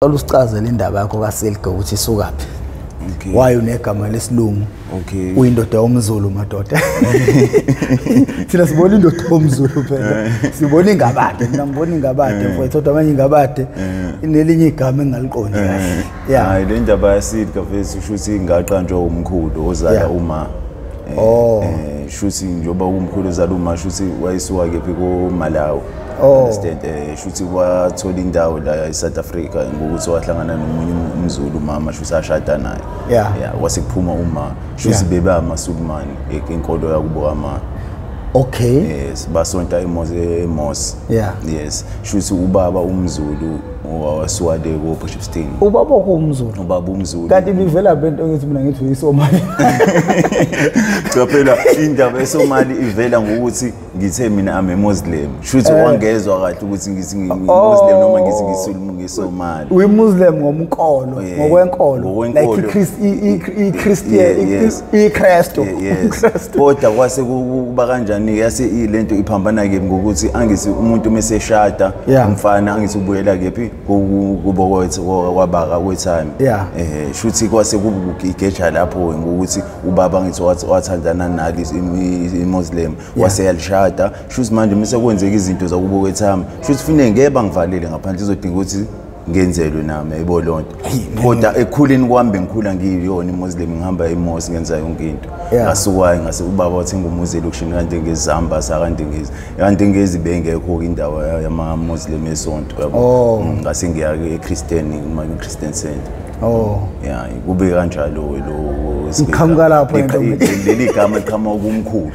Olusichazela indaba yakho kaSilga ukuthi isukaphi. Okay. Why unegama lesilungu? Okay. Uyindoda yomZulu madoda. Thina sibona indoda yomZulu phela. Sibona ingabade, mina ngibona ingabade mfowethu kodwa manje ingabade inelinye igama engaliqondi kahle. Yeah. Hayi le ndaba yaSilga vese usho ukuthi ingaqanjwa umkhulu ozala uma. Shuthi njoba umkhulu ozala uma shuthi wayisuka kephi ko Malawi. Understand shuthi wathola indawo la eSouth Africa ngokuthi wahlangana nomunye umZulu mama shuthi ashada naye. Yeah, wasekuphuma uma shuthi bebe amaSulumane enkolo yakubo ama. Okay. Yes, basonta eMos. Yeah. Yes. Shuthi ubaba umZulu owasuwade ko Potchefstroom. Ubaba umZulu. Ubaba umZulu. Kanti bivela bento ngithi mina ngithi uyiSomali. Cha phela indaba eSomali ivela ngokuthi ngithe mina ame Muslim. Shuthi wangezwa kahle ukuthi ngithi ngiMuslim noma ngithi ngiSulumane ngeSomali. Uyimuslim ngomkolo, ngokwenkolo. Like iChristian, iChristo. Kodwa kwase kuba kanjani yase ilento iphambana ke ngokuthi angithi umuntu meseshada umfana angithi ubuyela kephi kubo kwabaka kwetime. Shuthi kwase kubugeja lapho ngokuthi ubaba ngithi wathandana nali iMuslim wase yalishada. Shuthi manje mise kwenzeka izinto zakubo kwetime. Shuthi fune ngeke bangivalele ngaphandle izodinga ukuthi ngenzelwe nami ebolonto. Kodwa ekhuleni kwami ngikhula ngiyiyona iMuslim ngihamba eMos ngenza yonke into. Ngasukayo ngase ubaba wathenga umuzi elokushini kanti ngezamba kanti ngezibengekho indawo yama-Muslim esonto yabo. Ngase ngiya eChristian Christian Center. Yeah, kube kanjalo lo iqhamuka lapho leli gama liqhamuka kumkhulu.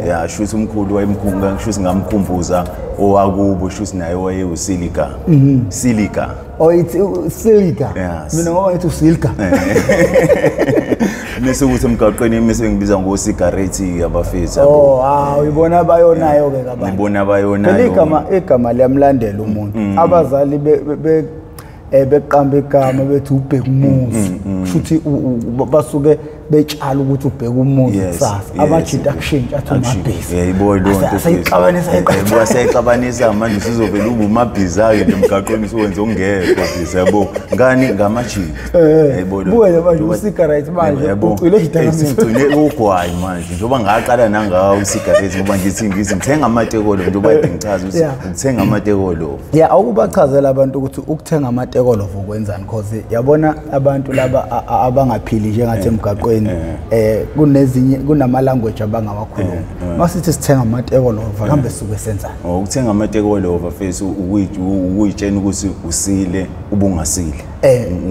Yeah, shuthi umkhulu wayemkhunga shuthi ngamkhumbuza owakubo shuthi naye wayeuSilga. Silga. It's Silga. Mina ngoba ngithi uSilga. Mase ukuthi emgaqweni mase ngibiza ngosigareti abafethu. Uyibona abayonayo ke kabantu. Ngibona abayonayo. Igama liyamlandela umuntu. Abazali beqamba igama bethi ubheka umuzi. Shuthi basuke betshala ukuthi ubheka umuzi kusasa. Abajida kushintsha athi umabhizi. Yayibona lonto. Sayixabanisa manje sizovela ubumabhizi ayo emgaqweni siwenze ongekho bhizi yabo. Ngani ngamajida. Yayibona. Buye manje usigareti manje ucile idakamizwa. Ngicile ugwayi manje njoba ngaqala nangawo usigareti ngoba ngithi ngithenga amatekolo njoba ngichaza ukuthi ngithenga amatekolo. Yeah, awukubachazela abantu ukuthi ukuthenga amatekolo ukwenzani because yabona abantu laba abangaphili njengathi emgaqweni kunezinye kunama language abangawakhuluma. Masithi sithenga amatekolo kambe suke senzani? Ukuthenga amatekolo face ukuyitshena ukuthi usile ubungasile.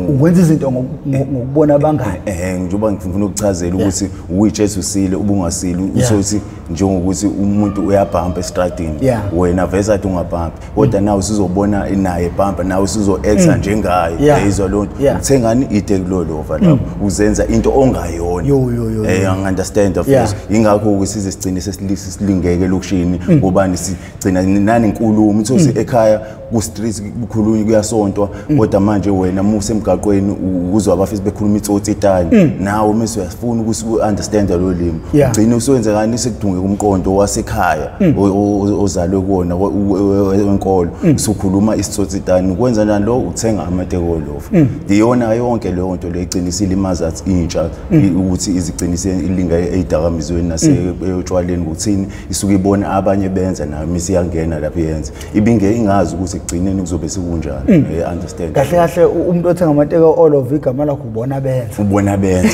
Ukwenza izinto ngokubona abangani. Njoba ngifuna ukuchazela ukuthi uyitshela usile ubungasile usothi njengokuthi umuntu uyabhampa estradini wena vese athi ungabhampa kodwa nawe usizobona naye bhampa nawe usizo-exa njengayo yayizwa lonto uthengani itekulolova lapho uzenza into ongayona understand of course ingakho ukuthi sigcine sesilingeke lokushini ngobani sigcina nani inkulumo uthi ekhaya ku street kukhulunywa kuyasontwa kodwa manje wena muse emgaqweni uzwa abafisi bekhuluma itsotsi etani nawe mase uyafuna ukuthi understand lo limi ugcine usewenza kani sekudunge kumqondo wasekhaya ozalwe kuona wenkolo usukhuluma isitsotsi etani ukwenza njani lo uthenga amatekolo iyona yonke leyo nto le igcinisile imazathi intsha ukuthi izigcinise ilinga ezidakamizweni naseyotshwaleni ukuthini isuke ibona abanye benza nayo misi yangena lapho yenza ibinge ingazi ukuthi igcineni kuzobe sekunjani understand kahle umuntu othenga amatekolo of igama lakho ubona benza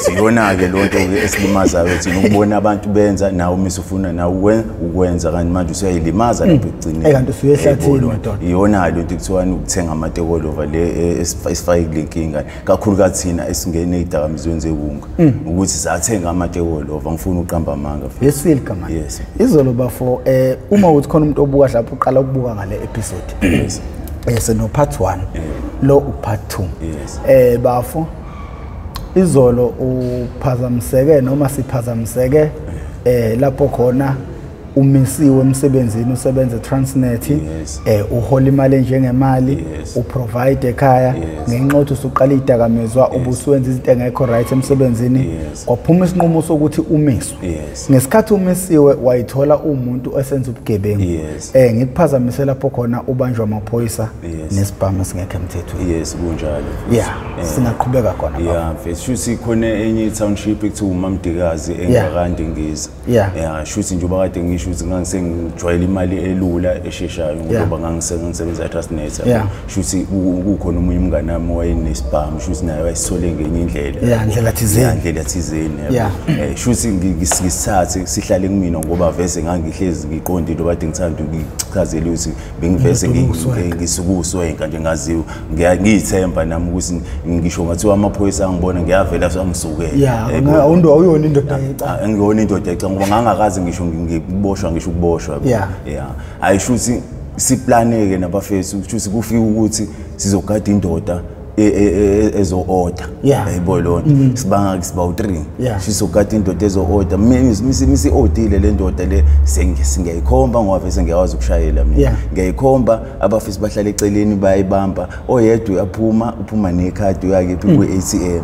siyona ke lonto esilimazayo thina ukubona abantu benza nawe misi ufuna nawe ukwenza kanti manje usuyayilimaza lapho igcineni kanti usuyehlathini madoda iyona lonto ekuthiwani ukuthenga amatekolo over le esifayile inkinga kakhulukazi thina esingene ezidakamizweni zebunga ukuthi sathenga amatekolo over ngifuna uqamba amanga yeSilga manje izolo bafo uma uthi khona umuntu obuka lapho uqala ukubuka ngale episode seno part 1 lo part 2 bafo izolo uphazamiseke noma siphazamiseke lapho khona umisiwe emsebenzini usebenza Transnet uhola imali njengemali uprovide ekhaya ngenxa yokuthi usuqala idakamizwa ubusuwenza izinto engekho right emsebenzini kwaphuma isinqumo sokuthi umiswe ngesikhathi umisiwe wayithola umuntu esenza ubugebengu ngikuphazamisela lapho khona ubanjwa amaphoyisa nesibhamu singekho emthethweni kunjalo singaqhubeka khona shuthi khona enye township ekuthiwa uMamdikazi engakade ngiza shuthi njengoba kade ngisho ukuthi ngangisengijwayela imali elula esheshayo ngoba ngangisebenza eTrustnet shuthi kukhona umunye umngane wami owayenesibhamu shuthi naye wayisole ngenye indlela indlela thizeni shuthi ngisithathe sihlale kumina ngoba vese ngangihlezi ngiqondile obade ngithanda ngichazele ukuthi bengivese ngisukuswenka nje ngaziwe ngiyithemba nami ukuthi ngisho ngathi amaphoyisa angibona ngiyavela sangisukela awuyona indoda angiyona indoda ecanga ngoba ngangakazi ngisho ngiboshwa ngisho ukuboshwa ayishuthi siplaneke nabafethu shuthi kufika ukuthi sizogada indoda ezo-order yayibona lona sibanga siba u3 sizogada indoda ezo-order misi odile le ndoda le singiyayikhomba ngoba vese ngiyawazi ukushayela mina ngiyayikhomba abafisi bahlala eceleni bayibamba oyedwa uphuma nekhadi yakhe kwi-ATM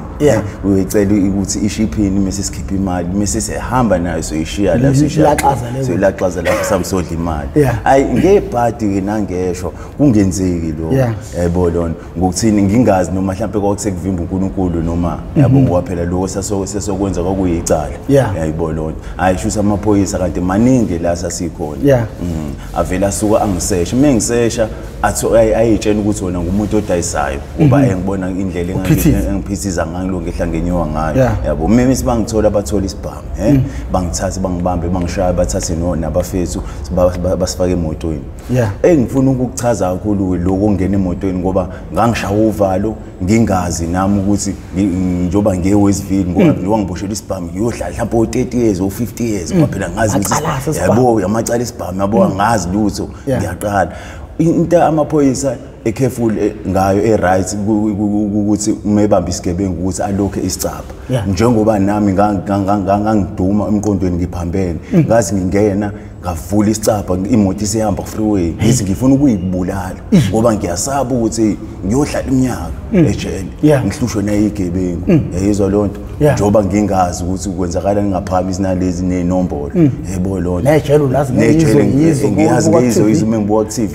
uyecela ukuthi ishiphini mase sikhipha imali mase sihamba nayo soyishiya la soyilaxaza lapho samsodla imali hayi ngebhadi ke nangesho kungenzeki lo yayibona lona ngokuthini ngingazi noma mhlawumbe kwakusekuvimba uNkulunkulu noma yabo ngoba phela lokho sesokwenza kwakuyicala yayibona lona ayishusa amaphoyisa kanti maningi la sasikhona avela suka angisesha mengisesha ayitshela ukuthi wona ngumuntu odayisayo ngoba engibona indlela engiphithiza ngayo ngehlangenyiwa ngayo yabo mimi sibangithola bathola isibhamu bangithatha bangibambe bangishaya bathathe nabafethu basifake emotweni engifuna ukukuchaza kakhulu lokho ongena emotweni ngoba ngangishaya uvalo ngingazi nami ukuthi njoba ngewesivini ngoba ngiboshela isibhamu ngiyohlala mhlawumbe 30 years or 50 years ngoba phela ngazi ukuthi yabo yamacala isibhamu yabo ngazi lutho ngiyaqala into amaphoyisa careful ngayo right ukuthi umebamba isigebengu ukuthi alokhe isicapha njengoba nami ngangiduma emqondweni ngiphambene ngazi ngingena ngavula isicapha imoto isihamba freeway ngithi ngifuna ukuyibulala ngoba ngiyasaba ukuthi ngiyohlala iminyaka ejele ngihlushwe nayigebengu yayizwa lonto njoba ngingazi ukuthi kwenzakala ngingaphambi nalezi nenombolo yebo lonto nejele ulazi ngiyazi izuma ngibuka ku-TV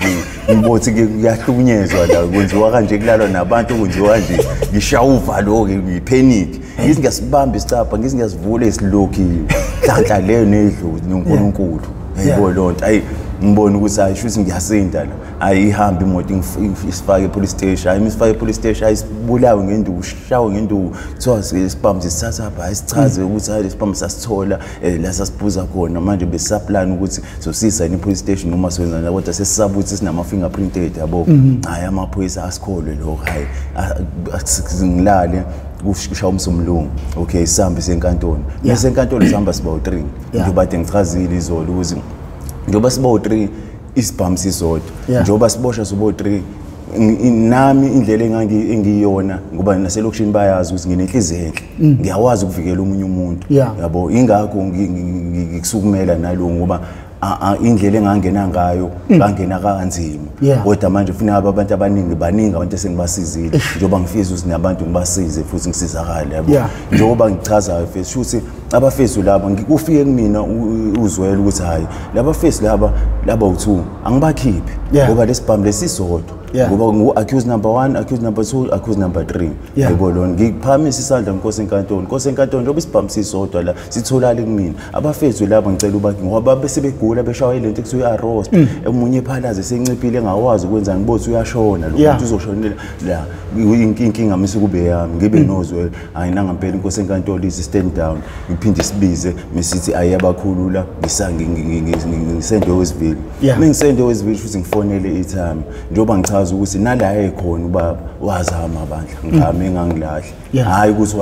ngibothi ngiyahlukunyezwa la kwenziwa kanje kulalwa nabantu kwenziwa kanje ngishaya uvalo ke ngipanic ngithi ngiyasibamba isicapha ngithi ngiyasivula esilokhiwe hlanhla leyo nedlozi noNkulunkulu yebo lonto ayi ngibona ukuthi ayishuthi ngiyasinda la ayihamba imoto isifake police station ayisifake police station ayisibulawe ngenduku ushawe ngenduku kuthiwa isibhamu sisithatha apha ayisichaze ukuthi hayi isibhamu sasithola la sasiphuza khona manje besaplan ukuthi sosisa police station noma senzana kodwa sesisaba ukuthi sinama fingerprinted yabo hayi amaphoyisa asikholwe lokho hayi ngilale kushaya umsumlungu okay sihambe senkantolo bese enkantolo sihamba siba u3 njengoba ngichazile izolo ukuthi njengoba siba u3 isibhamu sisodwa njengoba siboshwa siba u3 nami indlela engiyona ngoba naselokishini bayazi ukuthi nginenhliziyo enhle ngiyawazi ukuvikela umunye umuntu yabo ingakho ngikusukumela nalo ngoba indlela engangena ngayo ngangena kanzima kodwa manje ufuna abantu baningi abantu esengibasizile njengoba ngifisa ukuthi nabantu ngibasize futhi ngisizakale yabo njengoba ngichazayo face futhi abafesu laba ngikufike kumina uzwela ukuthi hayi laba face laba u2 angibakhiphi ngoba lesibhamu lesisodwa ngoba ngu-accused number 1 accused number 2 accused number 3 yebo lona ngikuphamisa isandla Nkosi enkantolo njengoba isibhamu sisodwa la sitholale kumina abafethu laba ngicela ubakhe ngoba bese begula beshawa ilento ekuthiwa i-arrest emunye ephalaze senciphile engawazi ukwenza ngibothi uyashona lo muntu uzoshonela la inkinga mise kube yami ngibe nozwela ayinanga ngempela Nkosi enkantolo izi stand down ngiphinde sibize mesithi ayiyabakhulula ngisende owesivile mengisende owesivile futhi ngifonele i-time njengoba ukuthi nala ekhona ubaba wazama amandla ngami engangilahla hayi ukuthi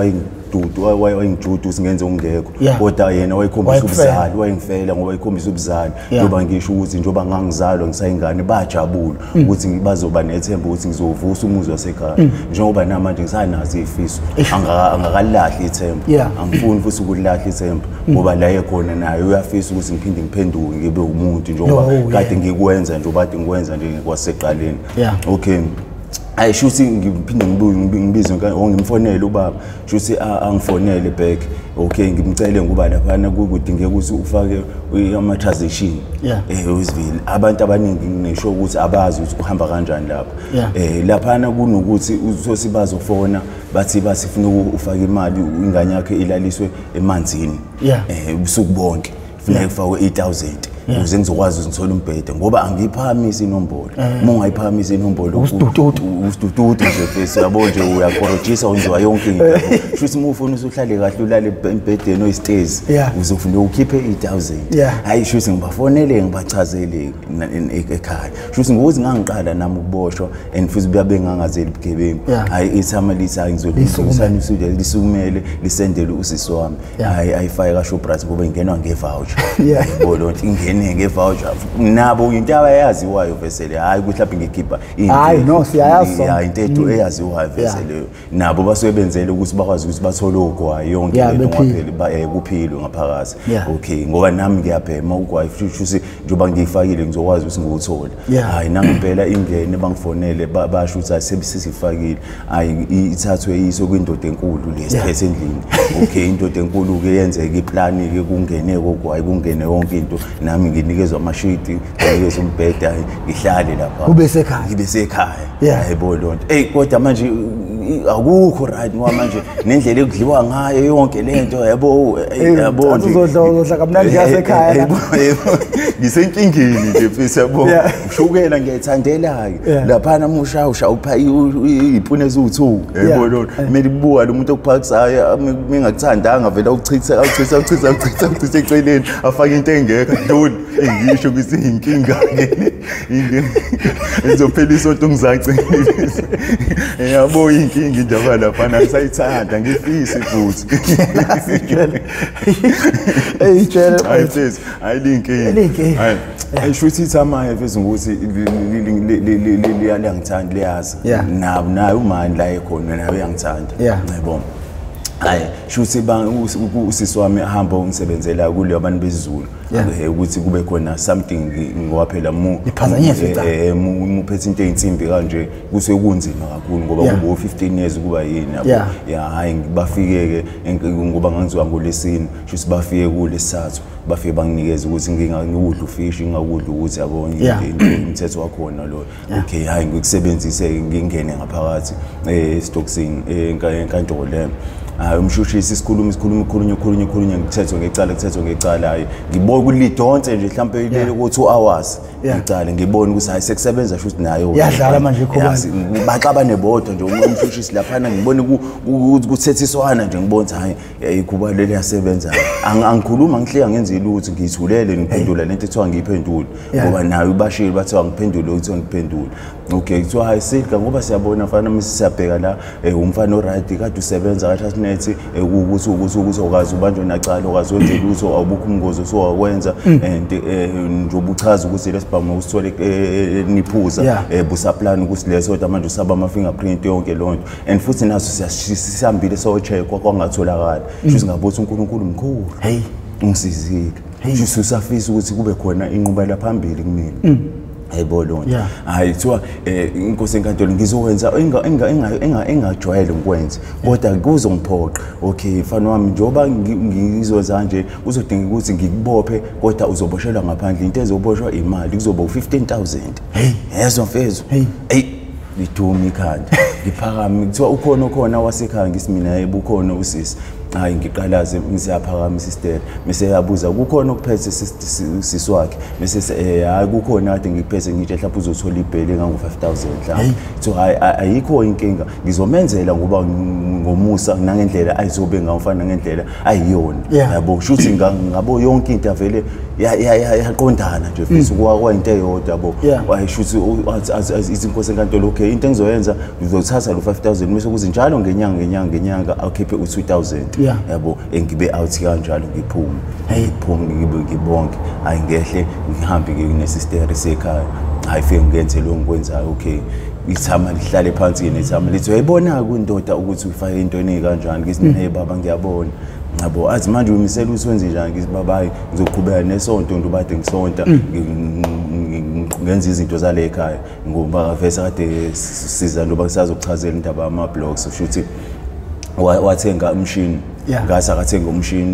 ududu wayengijudu singenze ungekho kodwa yena wayekhombisa ubuzali wayengifela ngoba wayekhombisa ubuzali njoba ngisho ukuthi njoba ngangizalwa ngisayingane bajabula ukuthi bazoba nethemba ukuthi ngizovusa umuzi wasekhaya njengoba namanje ngisanazo izifiso angakalahli ithemba angifuni futhi ukulahla ithemba ngoba la ekhona naye uyafisa ukuthi ngiphinde ngiphenduke ngibe umuntu njengoba kade ngikwenza njengoba kade ngikwenza nje ngikwaseqaleni okay ayishuthi ngiphinde ngibize ngimfonele ubaba shuthi angifonele back okay ngimcele ngoba lapha kudingeka ukuthi ufake ama transaction Ufile abantu abaningi ngisho ukuthi abazi ukuthi uhamba kanjani lapha lapha kunokuthi uzothi bazofona bathi basifuna ufake imali ingane yakhe ilaliswe emanzini ubusuku bonke kufanele kufakwe 8000 ukuze ngizokwazi ukuthola umbhede ngoba angiphamisa inombolo uma ungayiphamisa inombolo usidududu nje bese yabo nje uyakorojisa wenziwa yonke into futhi uma ufuna usuhlale kahle ulale embhedeni oyistairs uzofuna ukhiphe 8000 hayi futhi ngibafonele ngibachazele ekhaya futhi ngokuthi ngangiqala nami ukuboshwa and futhi babe ngangazeli bugebengu hayi ithama lithi ngizolungisana usude lisukumele lisendele usisi wami hayi ayifake ka Shoprite ngoba ingenwa ngevoucher yabo lonke ngevoucher nabo into abayaziwayo vesele hayi mhlawumbe ngikhipha hayi no siyayazi into eyaziwayo vesele nabo basebenzele ukuthi bakwazi ukuthi bathole ogwayi yonke lento ngaphela kuphilo ngaphakathi okay ngoba nami ngiyaphema ugwayi futhi njoba ngiyifakile ngizokwazi ukuthi ngiyuthola hayi nangempela ingene bangifonele basho ukuthi asebisifakile hayi ithathwe iso kwindoda enkulu lesiphethe endlini okay indoda enkulu ke yenzeke iplani ke kungene ogwayi kungene yonke into nami nginikezwa amashiti nginikezwa umbhede ngihlale lapha ngibe sekhaya yebo lonto kodwa manje akukho right ngoba manje nendlela ekudliwa ngayo yonke lento yabo uzodla kamnandi yasekhaya yebo ngisenkingeni nje mfisi yabo ushukela ngiyathandela ke lapha namusha upha ipune eziwu2 yebo lonto kumele kubuka lo muntu okuphakisayo mingakuthandanga vele ukuchitha eceleni afake into engekho ntoni ngisho ukuthi inkinga ke ngizophelisa into ngizaci yabo inkinga indaba lapha ngisayithanda ngifisi futhi tshela ayifisi ayinkinga ayishuthi ithama efisa ukuthi liyangithanda liyazi nabo naye umani la ekhona naye uyangithanda yebo hayi shuthi usisi wami ahamba umsebenzela kule abantu bezizulu ukuthi kube khona something ngowaphela muphethe into eyinsimbi kanje kuse kunzima kakhulu ngoba kubo 15 years kuba yini yabo hayi bafike ke ngoba ngangiziwa ngolesini shuthi bafike kulesithathu bafike banginikeza ukuthi ngingakudla ufish ngingakudla ukuthi yabona imithetho wakhona lo okay hayi ngikusebenzise ngingene ngaphakathi stocksini enkantolo le umshushisi isikhuluma ngithetho ngecala hayi ngibona kulidonse nje mhlambe ilele ku2 hours ngicala ngibona ukuthi hayi sekusebenza futhi nayo yadlala manje khona baxabane bodwa nje umshushisi lapha ngibona ukuthethiswana nje ngibona hayi kuba leli yasebenza angikhuluma ngihleka ngenza ilutho ngithulele ngiphendula lento ethiwa ngiyiphendula ngoba nayo ubashili bathiwa ngiphendule ukuthi ngiphendule okay kuthiwa hayi silka ngoba siyabona mfana misisabheka la umfana oright kade usebenza kahle nethi ukuthi ukwazi ubanjwe nacala ukwazi wenze lutho awubukho umngozo sowakwenza and njoba uchaza ukuthi lesibhamu usithole niphuza busaplan ukuthi leso kodwa manje usaba ama fingerprint yonke lonto and futhi naso sisihambile so check kwangatholakala futhi ngabothi uNkulunkulu mkhulu ungisizile futhi usafisa ukuthi kube khona inqubela phambili kumina yebo lonto hayi kuthiwa inkosi enkantolo ngizokwenza engajwayele ngikwenza kodwa kuzongiphoqa okay mfana wami njoba ngizoza nje uzodinga ukuthi ngikubophe kodwa uzoboshelwa ngaphandle into ezoboshwa imali kuzoba u15000 yezo mfezo ngithuma ikhanda ngiphakama kuthiwa ukhona wasekhaya ngisimina yebo ukhona usisi hayi ngiqalaze ngisiyaphakamisa isitele bese yabuza kukhona okuphethe siswakhe bese hayi kukhona kade ngiphethe ngitshe mhlawumbe uzothola ibheli engango 5000 mhlawumbe so ayikho inkinga ngizomenzela ngoba ngomusa nangendlela ayizobe ngawufana ngendlela ayiyona yabo shuthi ngabo yonke into avele yaqondana nje futhi kwayinto eyodwa yabo wayishuthi izinkosi enkantolo okay into engizoyenza ngizothatha lo 5000 bese kuze njalo ngenyanga akhiphe u2000 yabo engibe out kanjalo ngiphume ngibonke ayingehle ngihambe nginesisteri sekhaya ayifike ngenze lo ngikwenzayo okay ithama lihlale phansi nethama lithi uyayibona kundoda ukuthi ufake into eningi kanjani ngithi hey baba ngiyabona yabo athi manje umisela uswenze njani ngithi baba ngizoqhubeka nesonto ndubade ngisonta ngenza izinto zale ekhaya ngoba vese kade siza ndoba kusazokuchazela indaba ama blogs ushuthi wathenga umshini ngasa akathenga umshini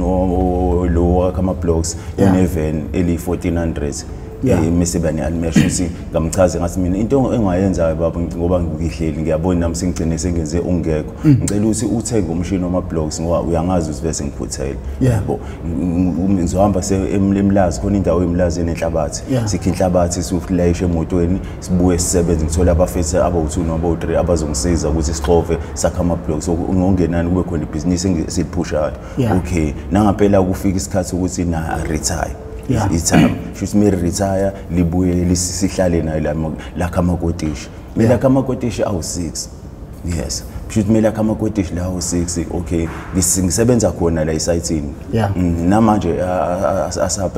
lo wakama blogs uneven eli 1400 emisebani animation ukuthi ngamchaze ngathi mina into engayenza baba ngoba ngihleli ngiyabona nami sengigcine sengenze ungekho ngicela ukuthi uthenge umshini wama blogs ngoba uyangazi ukuthi bese ngiphuthele yabo ngizohamba emlazi khona indawo emlazi enenhlabathi sikhe inhlabathi sifulayishe emotweni sibuye sisebenze ngithola abafethu aba2 noma aba3 abazongisiza ukuthi sixove sakha ama blogs ungongenani kube khona ibhizinisi esiliphushayo okay nangaphela kufika isikhathi ukuthi na retire ithama shuthi me retire libuye lisihlale nayo la kamakotishi mina kamakotishi awu6 yes shuthi mina kamakotishi la awu6 okay ngisebenza khona la esayitini namanje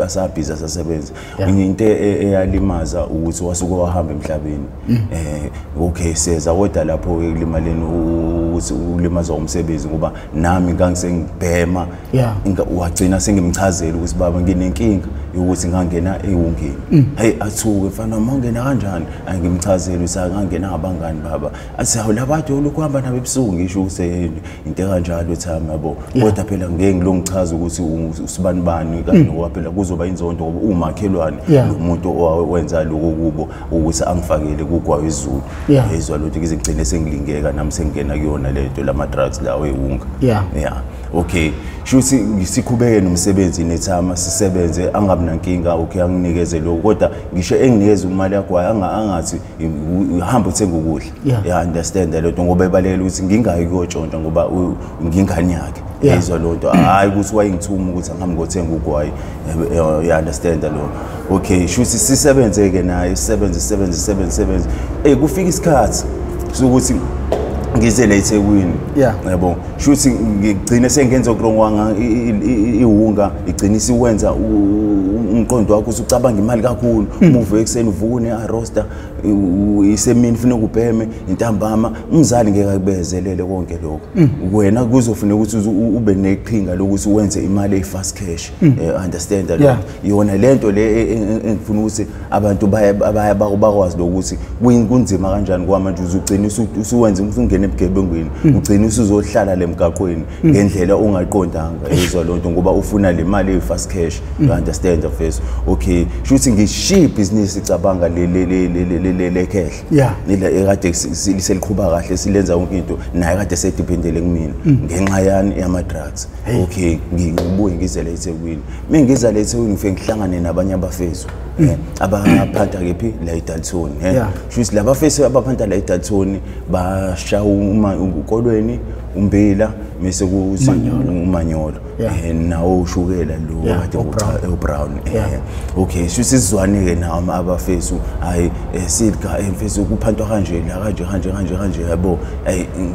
asabhiza sasebenza into eyalimaza ukuthi wasuke wahamba emhlabeni okay seza kodwa lapho ekulimaleni ukuthi ulimaza umsebenzi ngoba nami ngangisengibhema wagcina sengimchazela ukuthi baba nginenkinga ukuthi ngangena ewungeni hey athuke mfana mangena kanjani angimchazela ukuthi ngangena abangani baba athi hawu labantu olukuhamba nabo ebusuku ngisho ukuthi into kanjalo ethama yabo kodwa phela ngeke ngilongichaza ukuthi usibani bani kanti ngoba phela kuzoba inzondo ngoba umakhelwane nomuntu owenza lokho kubo ukuthi angifakele kugwayo izulu ezwa lutho ngizigcine sengilingeka nami sengena kuyona lento lama drugs lawo ewunga okay shuthi ngisikhubeke nomsebenzi nethama sisebenze angabi nankinga okay anginikeze lokho kodwa ngisho enginikeza imali yakwayo angathi uhamba uthenga ukudla understand lento ngoba ebalekela ukuthi ngingayi kuyotshontsha ngoba ngingani yakhe ezwa lonto hayi ukuthi wayengithuma ukuthi angihambe ngothenga ugwayi understand lo okay shuthi sisebenze ke naye sisebenze kufika isikhathi sokuthi ngize la eThekwini yabo shuthi ngigcine sengenza okurongwanga ihunga igcina isiwenza umqondo wakho usucabanga imali kakhulu umuve ekseni uvune aroster isemini ufuna ukubheme intambama umzali ngeke akubezelele konke lokho wena kuzofuneka ukuthi ube neqhinga lokuthi wenze imali efast cash understand lo yona lento le engifuna ukuthi abantu bakwazi lokuthi kunzima kanjani kwamanje uzugcina usuwenza ungene ebugebengweni ugcina usuzohlala lemgaqweni ngendlela ongaqondanga ezwa lonto ngoba ufuna le mali efast cash you understand first okay shuthi ngishiya business icabanga le cash nila ekade seliqhubha kahle silenza yonke into naye kade sedependele kumina ngenxa yani yama drugs okay ngibuye ngizele eThekwini mengiza le eThekwini ngifike ngihlangane nabanye abafezu abaphantha kephi la eDalton shuthi laba fesi abaphantha la eDalton basha ukolweni umbila bese kuthi umanyolo nawo ushukela lo kade ubrown okay shuthi sizwane ke nawo abafesu hayi sidga emfesu kuphantwa kanje la kanje yabo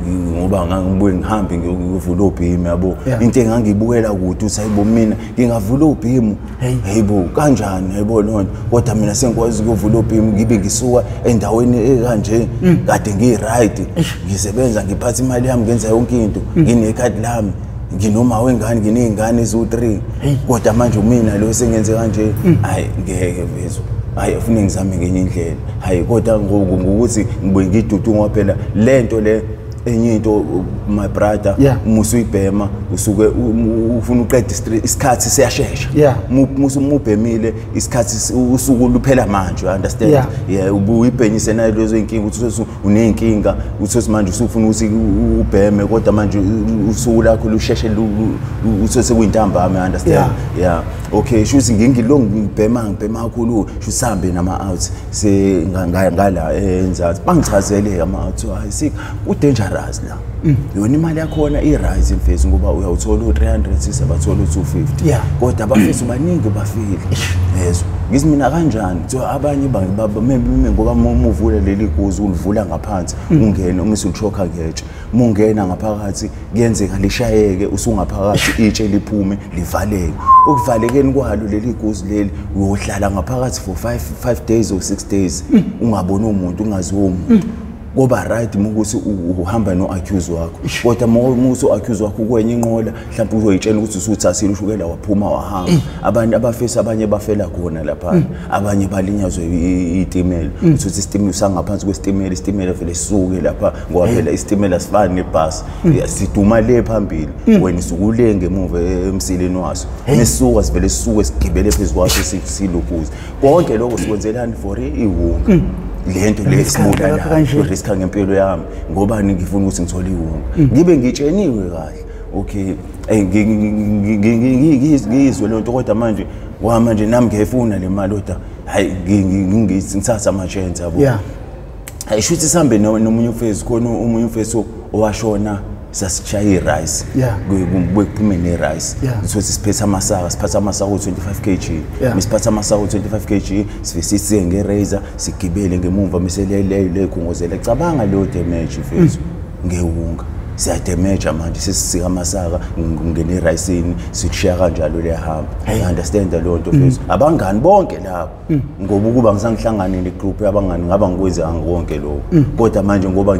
ngoba ngibuye ngihambe ngiyovula obhimu yabo into engangibukela kude usayibo mina ngingavula obhimu hayibo kanjani hayibo lonto kodwa mina sengikwazi ukuvula obhimu ngibe ngisuka endaweni ekanje kade ngiright ngisebenza ngiphatha imali yami ngenza yonke into nginekhadi lami nginoma wengane nginezingane ezu3 kodwa manje mina lo sengenze kanje hayi ngeke bezwe hayi ufuna ngizame ngenye indlela hayi kodwa ngokuthi ngibuye ngidudu ngoba phela lento le enye into my brother musu ibhema usuke ufuna uqeda isikhathi siyashesha mubhemile isikhathi usuku luphela manje understand ubuyibhenyise nayo lezo inkinga uthi unenkinga uthi manje usufuna ukuthi ubheme kodwa manje usuku lakho lusheshe uthi sekuyintambama understand okay shuthi ngingilongo ngibhema kakhulu shusambe nama outs se ngala enzatsi bangichazele ama outs hayi dangerous la yona imali yakhona i-rise imfesi ngoba uyawuthola u300 sisabathola u250 kodwa abafisi baningi bafile yezo ngithi mina kanjani so abanye ngoba umuvule leli guzu ulivula ngaphansi ungena umisi uchoka ngetshe mungena ngaphakathi kuyenzeka lishayeke usungaphakathi itshe liphume livaleke ukuvalekeni kwalo leli guzu leli uyohlala ngaphakathi for 5 days or 6 days ungabona umuntu ungaziwa umuntu ngoba right ukuthi uhamba no accuse wakho kodwa musu accuse wakho kwenye inqola mhlawumbe uzoyitshela ukuthi usuthathile ushukela waphuma wahamba abanye abafisa abanye bafela khona lapha abanye balinyazwe itimela ukuthi istimela usangaphansi kwestimela istimela vele sisuke lapha ngoba phela istimela sifana nebus siduma le phambili wena usukule ngemuva emsileni waso nesisuka sivele sisuke sigibele phezulu kwaso silokuza konke lokho sikwenzelani for iwunga lento lesibona la risk ngempilo yami ngoba ngifuna ukuthi ngithole iwunga ngibe ngitsheniwe kahle okay ngizwe lento kodwa manje manje nami ngiyefuna le mali kodwa hayi ngithatha ama chance yabo hayi shuthi sihambe nomunye ufesi khona umunye ufesi owashona sasishaya irice kuphume nerice so siphethe amasaka u25 kg misiphatha amasaka u25 kg sifisise ngerazor sigibele ngemuva miselele khongozela cabanga lo damage ifethu ngewunga siya damage manje sisika amasaka ngene riceini sikushiya kanjalo lehamba I understand lo nto fethu abangani bonke lapho ngoba ukuba ngisangihlangane negroup yabangani ngaba ngikwenza konke lokho kodwa manje ngoba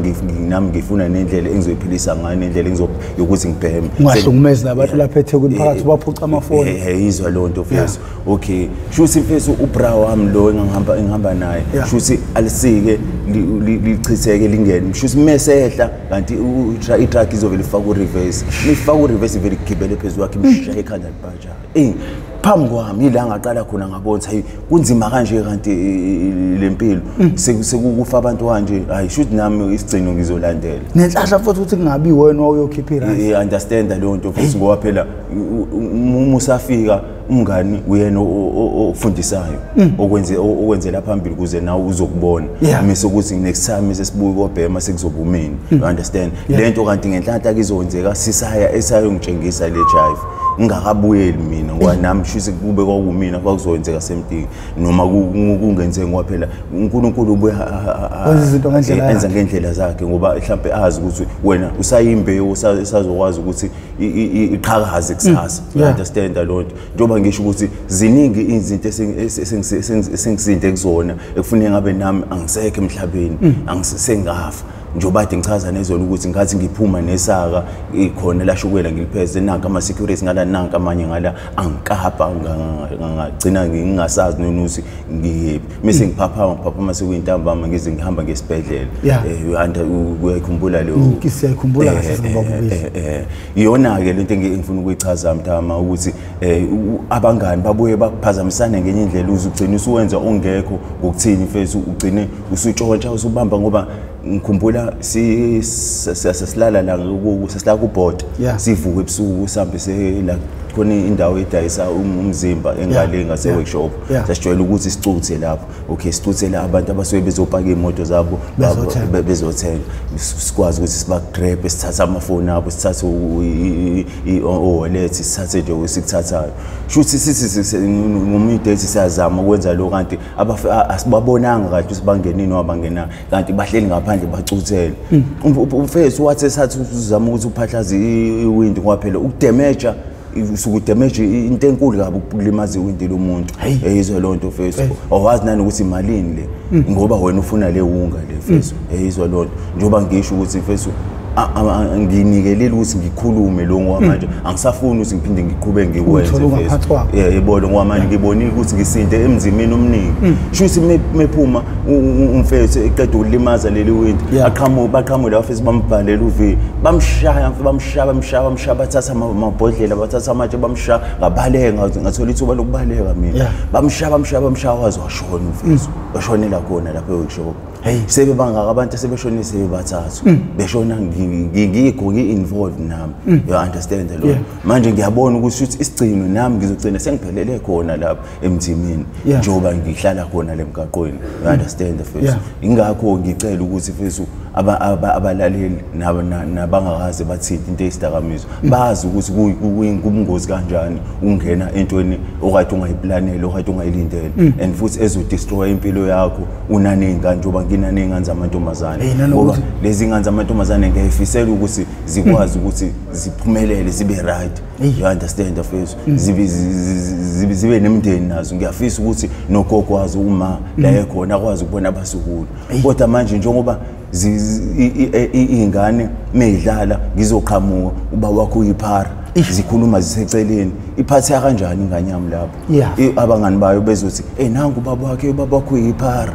nami ngifuna nendlela engizoyiphilisa ngayo nendlela yokuthi ngibheme ungahlukumezi nabantu lapha eThekwini phakathi baphuca amafoni izwa lo nto fethu okay shuthi fethu ubra wami lo engihamba naye shuthi alisike lichitheke lingene shuthi mesehla kanti i-truck izovela ifaka u-reverse mifaka u-reverse vele igibele phezulu wakhe imshaya ekhanda libhaja phambi kwami ila ngaqala khona ngabona hayi kunzima kanje kanti lempilo sekukufa abantu kanje hayi shuthi nami isigcino ngizolandela nenhlahla futhi ukuthi kungabi wena oyokhipha irice understand lo nto futhi ngoba phela umusafika umngani uyena ofundisayo okwenzela phambili kuze nawe uzokubona mise ukuthi next time sesibuye kobhema sekuzobumini you understand lento kanti ngenhlanhla kizonzeka sisaya esayongitshengisa le jive ngingakabuyeli mina ngoba nami shise kube kwakumina kwakuzoyenzeka semdiki noma kungenzeka ngoba phela uNkulunkulu ubuye enza ngendlela zakhe ngoba mhlambe azi ukuthi wena usayimbewu usazokwazi ukuthi iqhakaze kusasa you understand lo nto njengoba ngisho ukuthi ziningi izinto esengisinde kuzona ekufuneka ngabe nami angisekho emhlabeni angisengafa njoba ade ngichaza nezolo ukuthi ngathi ngiphuma nesaka ikhona lashukela ngilipheze nanka ama security ngala nanka amanye ngala angikapa ngagcina ngingasazi nonusi ngiyephi mise ngiphapha sekuyintambama ngize ngihamba ngesibhedlela uyayikhumbula lo ngisiyakhumbula kahle ngibabukile iyona ke lento engifuna ukuyichaza mntama ukuthi abangani babuye bakuphazamisana ngenye indlela uzugcina usuwenza ongekho ngokuthini mfethu ugcine usutshontsha usubamba ngoba ngikhumbula siyasilala la sesila ku board sivuka ebusuku sihambe la khona indawo edayisa umzimba engale ngase workshop sasijwayela ukuthi sicuthe lapho okay sicuthe la abantu abasuke bezopaka imoto zabo bezothenga sikwazi ukuthi sibagrab sithatha amafoni abo sithathe wallet sithathe nje usikuthathayo shuthi sithi ngomidate siyazama ukwenza lo kanti asibabonanga kahle ukuthi bangenini wabangena kanti bahleli ngaphandle bacuthela umfethu wathi sathi uzama ukuthi uphahlaze iwindi ngoba phela ukudamage usukudamage into enkulu kabi ukulimaza iwindi lomuntu eyizwe lo nto mfethu awazi nani ukuthi imalini le ngoba wena ufuna le wunga le mfethu eyizwe lo nto njoba ngisho ukuthi mfethu nginikelile ukuthi ngikhulume lo ngokwamanje angisafuni ukuthi ngiphinde ngiqhubeke ngikwenze yebo ngokwamanje ngibonile ukuthi ngisinde emzimeni omningi shuthi mephuma umfethu eqeda ukulimaza leli winti baqhamuka la office bambhalela uvi bamshaya bathatha amabhodlela bathatha amatshe bamshaya ngabaleka ngathola ithuba lokubaleka mina bamshaya waze washona umfethu washonela khona lapho workshop sebe bangaka abantu sebeshonile sebebathathu beshona ngikho ngi-involved nami you understand lo manje ngiyabona ukuthi isigcino nami ngizogcina sengiphelele khona lapha emthimini njoba ngihlala khona lemgaqweni you understand first ingakho ngicela ukuthi first abalaleli nabangakaze bathinta into eyisidakamizwa bazi ukuthi kuyingozi kanjani ungena entweni okade ungayiplanela okade ungayilindele and futhi ezodestroy impilo yakho unaningi njoba nginaningani zamantombazane ngoba lezi ngani zamantombazane ngiyayifisela ukuthi zikwazi ukuthi ziphumelele zibe right you understand first zibe nemndeni nazo ngiyafisa ukuthi nogogo wazi uma la ekhona akwazi ukubona abasukulu kodwa manje njengoba ingane meyidlala ngizoqhamuka uba wakho uyiphara zikhuluma ziseceleni iphatha kanjani ingane yami lapho abangani bayo bezothi nangu baba wakho uyiphara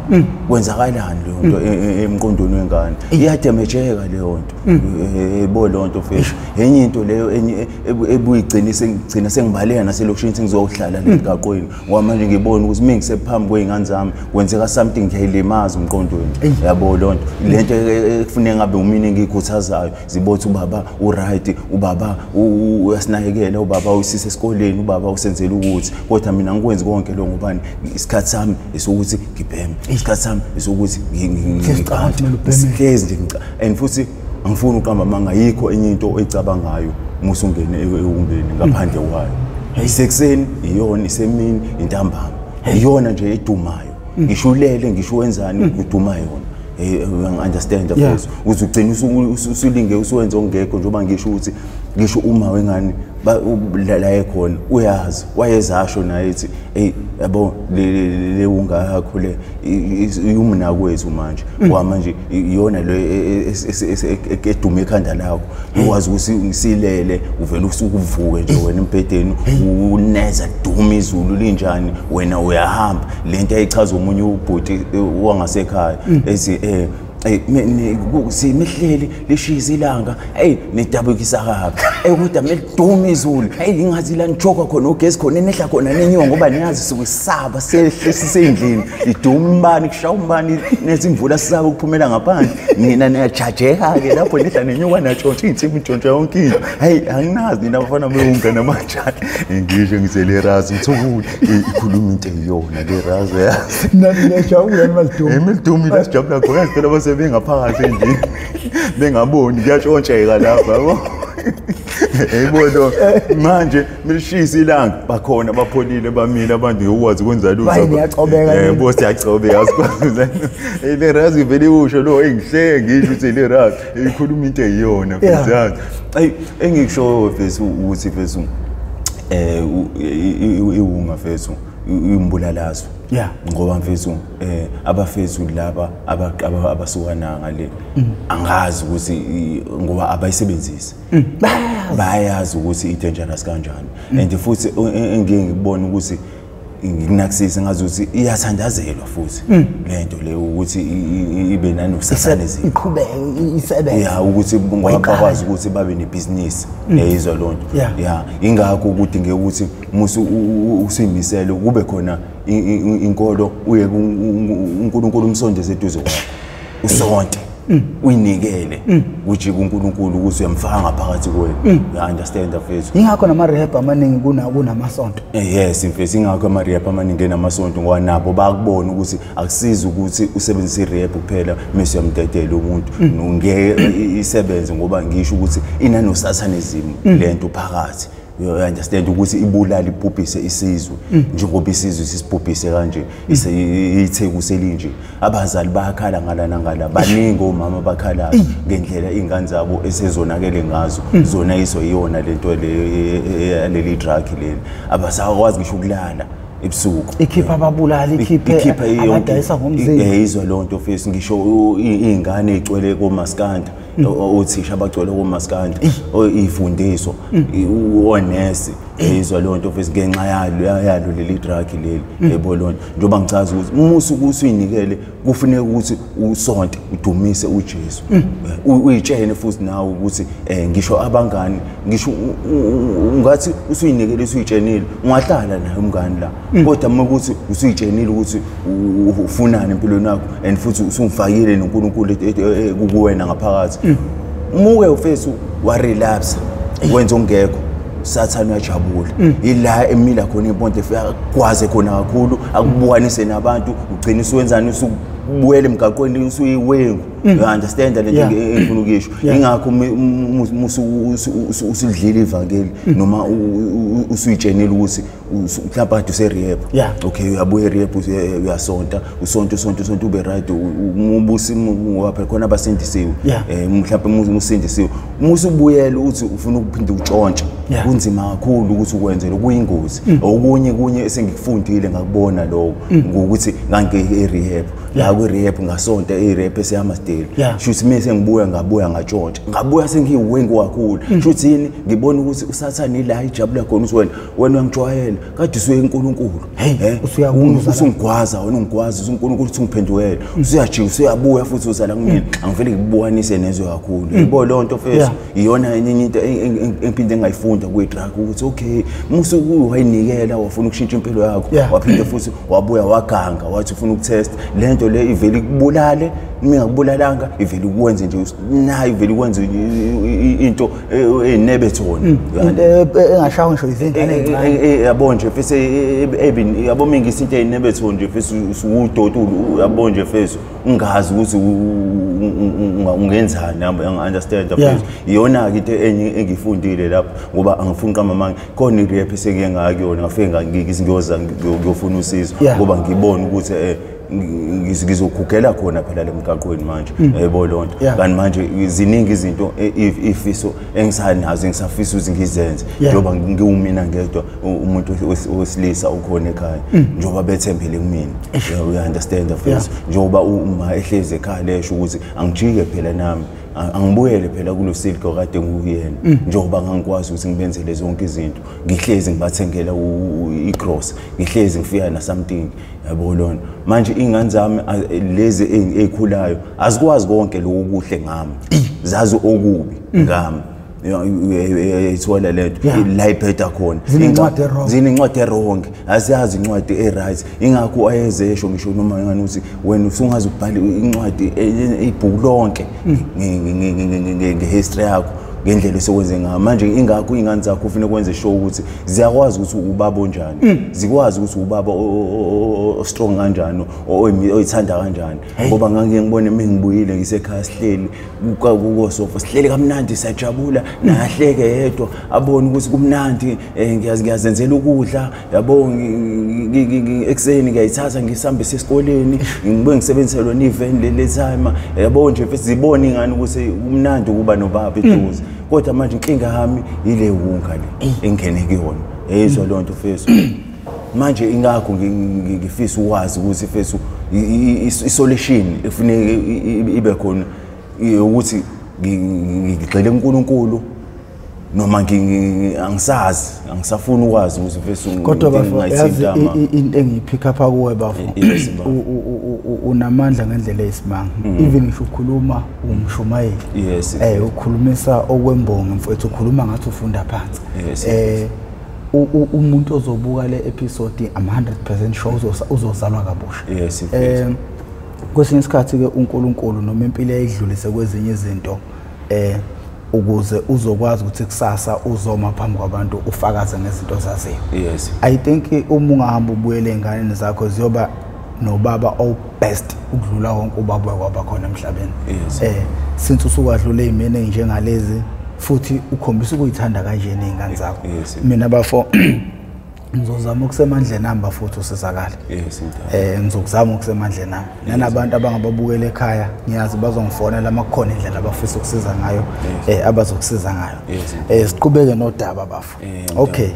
kwenzakalani le nto emqondweni wengane iyademejeka le nto ebo lo nto fish enye into leyo enye ebuyigcina sengibaleka naselokishini sengizohlala lemgaqweni ngoba manje ngibona ukuthi mina ngisephambi kwezingane zami kwenzeka something ngiyayilimaza umqondweni yabo lo nto lento ekufuneka ngabe umini ngikhuthazayo zibothi ubaba uright ubaba uyasinakekela ubaba usise esikoleni ubaba usenzela ukuthi kodwa mina ngikwenza konke lo ngobani isikhathi sami esokuthi ngibheme isikhathi sami esokuthi ngihlezi and futhi angifuni uqamba manga yikho enye into oyicabangayo musu ungene ewungeni ngaphandle kwayo isekuseni iyona isemini intambama iyona nje edumayo ngishulele ngisho wenzani ngiduma yona understand of course uzugcina usulinge usuwenza ongekho njoba ngisho ukuthi ngisho uma wengane la ekhona uyazi wayezasho naye ethi yabo le unga yakho le umna kwethu manje manje iyona lo ekedume ekhanda lakho ukwazi ukuthi ngisilele uvela usukuvuke nje wena empedeni uneza duma izulu linjani wena uyahamba lento ayichaza umunye ubhuti wangasekhaya ethi simehleli lishisa ilanga nedabukisa kabi kodwa meduma izulu lingazi la njoka khona ugesi khona enehla khona nenyongo ngoba niyazi sikusaba sesendlini iduma umbani kushaya umbani nezimvula sisaba ukuphumela ngaphandle mina niyajajeka ke lapho nehla nenyongo natshontsha insimbi intshontsha yonke into anginazi nina bafana beunga namanjani ngisho ngizele razi ngithukule ikhuluma into eyona le razi yazi niyajabula emelidumi lasijabula khona phela bengaphakathi endlini bengaboni kuyatshontsheka lapha yabo manje milishisa ilanga bakhona bapholile bamile abantu ngokwazi kwenza lutho yebo siyacobeka asikwazi le razi vele usho lo engihleke ngisho ukuthi le razi ikhuluma into eyona mfethu engikusho mfethu ukuthi mfethu iwunga mfethu imbulalazo ngoba mfethu abafethu laba abasukana ngale angazi ukuthi ngoba abayisebenzisi bayazi ukuthi i-dangerous kanjani and futhi ngibona ukuthi nginakisisa ngazi ukuthi iyathandazelwa futhi lento le ukuthi ibe nanosasane zinto iqhubeke isebenze ukuthi ngoba bakwazi ukuthi babe nebusiness eyizwa lonto ingakho ukudingeka ukuthi musu usimisele kube khona inkolo uye uNkulunkulu umsondeze eduze kwakho usonke uyinikele ukuthi kuNkulunkulu ukuthi uyamfaka ngaphakathi kuwena you understand mfethu ingakho nama rehab amaningi kunamasonto yes mfethu ingakho ama rehab amaningi namasonto ngoba nabo bayakubona ukuthi akusizi ukuthi usebenzise rehab kuphela mase uyamdedela umuntu ngeke isebenze ngoba ngisho ukuthi inanosathanism lento phakathi you understand ukuthi ibulala ibhubhise isizwe njengoba isizwe sisibhubhise kanje itheku selinje abazali bayakhala ngala nangala baningi omama bakhala ngendlela ingane zabo esezonakele ngazo zona izoyona lento leli drug leli abasakwazi ngisho ukulala ebusuku ikhipha ababulali ikhipha abadayisa ngomzimba izwa lonto face ngisho ingane ecwele komaskanda othisha abagcwele komaskandi ifundiso onesi izwa lonto mfethu ngenxa yalo leli drug leli ebolona njoba ngichaza ukuthi umusu kusuyinikele kufanele ukuthi usonte udumise uJesu uyitshene futhi nawe ukuthi ngisho abangani ngisho ungathi usuyinikele usuyitshenile ungahlala naye umngani la kodwa ukuthi usuyitshenile ukuthi ufunani empilweni yakho and futhi usumfakile noNkulunkulu kuwena ngaphakathi muke ufethu wa relapse wenza ongekho sathana uyajabula ila emila khona imponto efika kwaze khona kakhulu akubukanise nabantu ugcina uswenzani usubuyele emgaqweni usuyiwengu you understand lento engifuna ukisho ingakho usudlile ivangeli noma usuyitshenile ukuthi mhlawumbe kade use-rehab okay uyabuya e-rehab uyasonta usonto ube right umubusi wapha khona abasindisiwe mhlawumbe usindisiwe musubuyela uthi ufuna ukuphinda utshontshe kunzima kakhulu ukuthi ukwenze lokuyingozi okunye esengikufundile ngakubona lokho ngokuthi ngange-rehab la ku-rehab ngasonta e-rehab esiyamasideli shuthi mase ngabuya ngatshontsha ngabuya sengiyiwengu kakhulu shuthi yini ngibona ukuthi usathane la ijabula khona ukuthi wena uyangijwayela kade usuyenkulunkulu usungigwaza wena ungigwaza usunkulunkulu uthi ngiphenduwele usuyajika usuyabuya futhi uzala kumina angivele ngikubukanise nezwe kakhulu yibo lonto mfethu iyona enye into engiphinde ngayifunda kwe-drug ukuthi okay musuku wayinikela wafuna ukushintsha impilo yakho waphinde futhi wabuya waganga wathi ufuna ukutest lento le ivele ikubulale mingakubulalanga ivele ukwenze nje nayo ivele ukwenze into enebethona into engashawo ngisho izingane ezincane yabo nje mfethu yabo mingisi into enebethona nje mfethu usuwudotulu yabo nje mfethu ungazi ukuthi ungenzani understand mfethu iyona into enye engifundile lapho ngoba angifuni qamamanga khona irehab eseke ngakuyona ngafike ngiyoza ngiyofuna usizo ngoba ngibona ukuthi ngizokugela khona phela lemgaqweni manje yebo lonto kanti manje ziningi izinto ifiso engisanazo engisafisa ukuthi ngizenze njoba ngiwumina ngedwa umuntu wesilisa ukhona ekhaya njoba bethembele kumina you understand mfethu njoba uma ehleze ekhaya lesho ukuthi angijike phela nami angibuyele phela kulo silko kade nguyena njoba ngangikwazi ukuthi ngibenzele zonke izinto ngihlezi ngibathengela i-cross ngihlezi ngifika na something yabo lona manje ingane zami lezi ezikhulayo azikwazi konke lokho kuhle ngami zazi okubi ngami ithola lento la iphetha khona zinencwadi wrong asiyazi incwadi e-right ingakho ayezesho ngisho noma ngani ukuthi wena usungazi ukubhala incwadi ibhuku lonke ngehistory yakho ngendlela esokwenze ngayo manje ingakho ingane zakho ufuna ukwenza show ukuthi ziyakwazi ukuthi ubaba onjani zikwazi ukuthi ubaba strong kanjani oyithanda kanjani ngoba ngake ngibone mengibuyile ngisekhaya sihleli kusofa sihleli kamnandi siyajabula nahleke yedwa abone ukuthi kumnandi ngiyazenzela ukudla yabo ekseni ngiyayithatha ngisambise esikoleni ngibuye ngisebenzise lona event le time yabo nje futhi zibone ingane ukuthi kumnandi ukuba nobaba eduze kodwa manje inkinga yami ile wunga le engene kuyona ezwa lonto mfethu manje ingakho ngifisa ukwazi ukuthi mfethu isolution efuneke ibe khona ukuthi ngigxile kuNkulunkulu noma angisazi angisafuna ukwazi ukuthi mfethu kodwa bafo into engipick up kuwe bafo unamandla ngendlela eyisimanga even ngisho ukukhuluma umshumayeli ukhulumisa okwembongo mfethu ukhuluma ngathi ufunda phansi umuntu ozobuka le episode I'm 100% sure uzozalwa kabusha kwesinye isikhathi ke uNkulunkulu noma impilo eyidlulise kwezinye izinto ukuze uzokwazi ukuthi kusasa uzoma phambi kwabantu ufakaze ngezinto zaziyo I think uma ungahamba ubuyele enganeni zakho ziyoba nobaba o best ukudlula wonke ubaba kwaba khona emhlabeni since usukwadlula ezimene njengalezi futhi ukhombisa ukuyithanda kanjena izingane zakho mina bafo ngizozama ukusemandleni namba futhi usizakala ngizokuzama ukusemandleni nami nanabantu abangababukela ekhaya ngiyazi bazongifonela amakhona indlela abafisa ukusiza ngayo abazokusiza ngayo siqhubeke nodaba bafo okay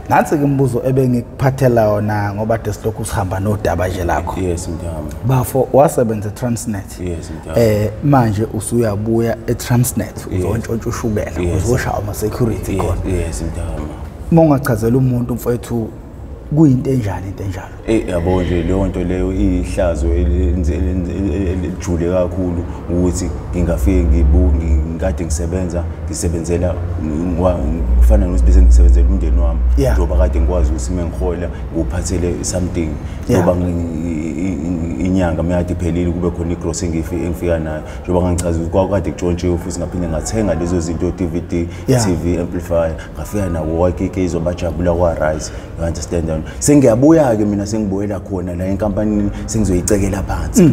Nansi ke umbuzo ebengikuphathela wona ngoba desilokhu sihamba nodaba nje lakho. Yes mntama. Bafo wasebenza Transnet. Yes mntama. Manje usuyabuya eTransnet uzontshontsha ushukela uzoshaya ama security khona. Yes mntama. Mongachazela umuntu mfowethu kuyinto enjani into enjalo? Yabo nje leyo nto leyo ihlazo elijule kakhulu ukuthi ngingafike ngikade ngisebenzela kufana nosibese ngisebenzela umndeni wami njoba kade ngikwazi ukuthi mengihola nguphathele something njoba inyanga miyade iphelile kube khona igross engifika nayo njoba ngichaza ukuthi kwakade kutshontshiwe futhi ngaphinde ngathenga lezo zinto DVD TV amplifier ngafika nawo wonke ikezo bajabula kwa rise you understand sengiyabuya ke mina sengibuyela khona la enkampanini sengizoyicekela phansi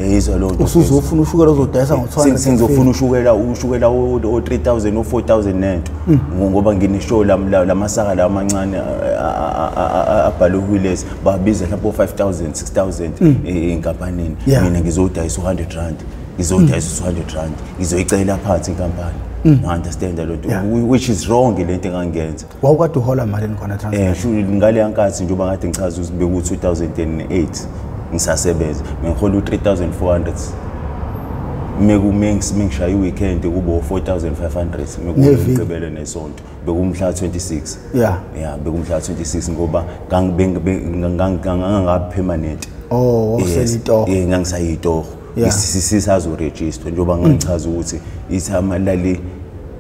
yizwa lo nto usuzofuna ushukela uzodayisa ngo200 sengizofuna ushukela o3000 o4000 nento ngoba ngineshow lamasaka la amancane abhalwe Wheelers babiza lapho 5000 6000 enkampanini mina ngizodayisa 100 rand ngizodayisa 200 rand ngizoyicela phansi inkampani I understand a lot which is wrong lento engangenza wawukade uhola malini khona Transnet ngale yankathi njengoba ngade ngichaza ukuthi beku 2008 ngisasebenza ngihola u3400 mengishaya iweekend kubo 4500 mekugqibele nesonto bekumhla 26 bekumhla 26 ngoba nganganga permanent selito ngangisayito isisazo register njoba ngichaza ukuthi ithamalali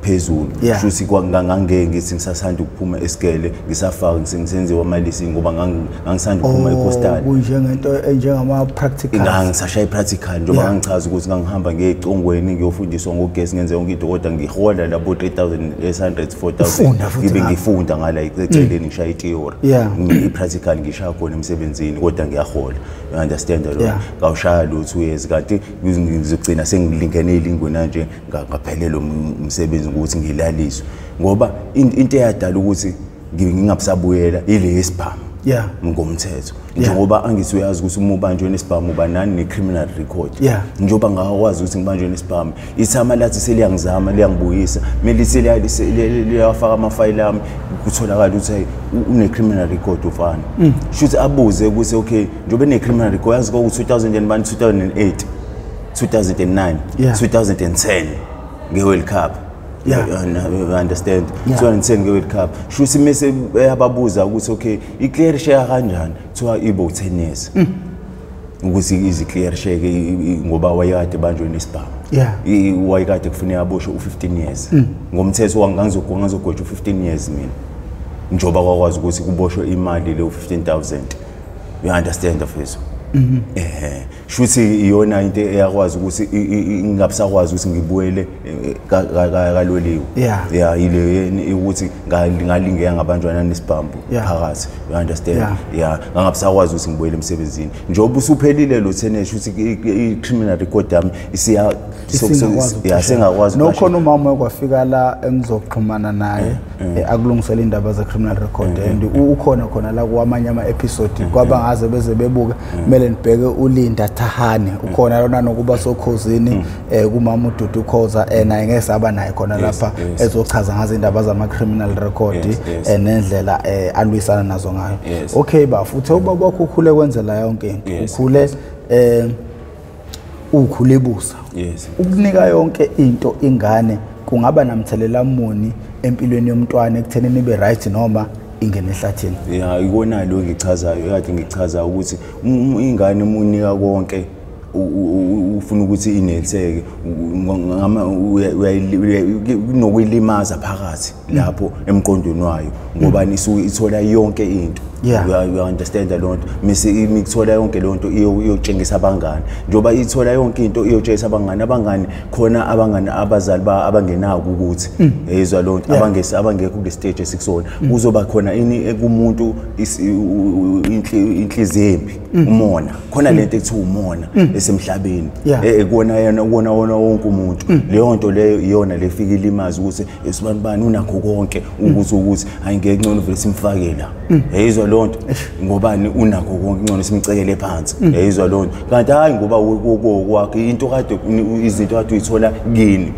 phezulu futhi kwangangeke ngithi ngisasanda ukuphuma esigele ngisafaka ngisenziwa amalisi ngoba ngangisanda ukuphuma ecoastal kunjengento enjengama practical ngisashaya practical njoba ngichaza ukuthi ngangihamba ngecongweni ngiyofundiswa ngogesi ngenze yonke into kodwa ngihola labo 3800 4000 ngibe ngifunda ngala eceleni ngishaya itheory ipractical ngishaya khona emsebenzini kodwa ngiyahola you understand lo ngawushaya lo 2 years kanti ngizogcina sengilingene ilingwe nje ngaphelelo umsebenzi ukuthi ngilaliswe ngoba into eyadala ukuthi ngingabusabuyela ile yesibhamu ngomthetho njengoba angisuyazi ukuthi uma ubanjwe nesibhamu ubanani necriminal record njengoba ngakwazi ukuthi ngibanjwe nesibhamu ithama lathi seliyangizama liyangibuyisa mele liyafaka amafayili ami kutholakala ukuthi une-criminal record ufana shuthi abuze ukuthi okay njengoba ne-criminal record yazi ukuthi 2008 2009 2010 nge-World Cup you understand 2010 nge-World Cup shuthi mase yababuza ukuthi okay i-clear share kanjani kuthiwa ibo 10 years ukuthi izi-clear share ngoba wayekade banjwe nesibhamu wayekade kufuneka aboshwe u-15 years ngomthetho wangangizogwetshwa u-15 years mina njoba kwakwazi ukuthi kuboshwe imali le u-15000 you understand afethu shuthi iyona into eyakwazi ukuthi ngingabusakwazi ukuthi ngibuyele kaloliwe ile ukuthi ngalingeka ngabanjwana nesibhambu phakathi you understand ngangabusakwazi ukuthi ngibuyele emsebenzini njengoba usuphelile lo tenesh ukuthi i-criminal record yami sengakwazi nokhona umama kwafika la engizoxhumana naye akulungisela indaba ze criminal record and ukhona khona la kwamanye ama episode kwabangaze beze bebuka kumele nibheke uLinda Thahane ukhona lona nokuba sokhosini kumama uDudu Khoza naye ngesaba naye khona lapha ezochaza ngazo indaba zama criminal record nendlela alwisana nazo ngayo okay bafuthe ubaba wakho ukhule kwenzela yonke into ukhule ukhule busa ukunika yonke into ingane kungaba namthelela muni empilweni yomntwana ekuthenini ibe right noma ingene ehlathini ikona lo ngichazayo kade ngichaza ukuthi ingane unika konke ufuna ukuthi inetheke nokuyilimaza phakathi lapho emqondweni wayo ngoba nisuke ithola yonke into you understand lonto mase imikuthola yonke lonto iyotshengisa abangani njoba ithola yonke into iyotshengisa abangani khona abangani abazali abangenako ukuthi ezwa lonto abangekho kule stage esikusona kuzoba khona ini kumuntu inhliziyo embi umona khona lento ekuthiwa umona esemhlabeni ekona yena wona wonke umuntu leyo nto leyo iyona lefika ilimazi ukuthi esibani unakho konke ukuthi ayingeke ngcono vele simfakela yayizwa lonto ngobani unakho konke ngcono simcekele phansi yayizwa lonto kanti hayi ngoba kwakhe into kade izinto kade uyithola kini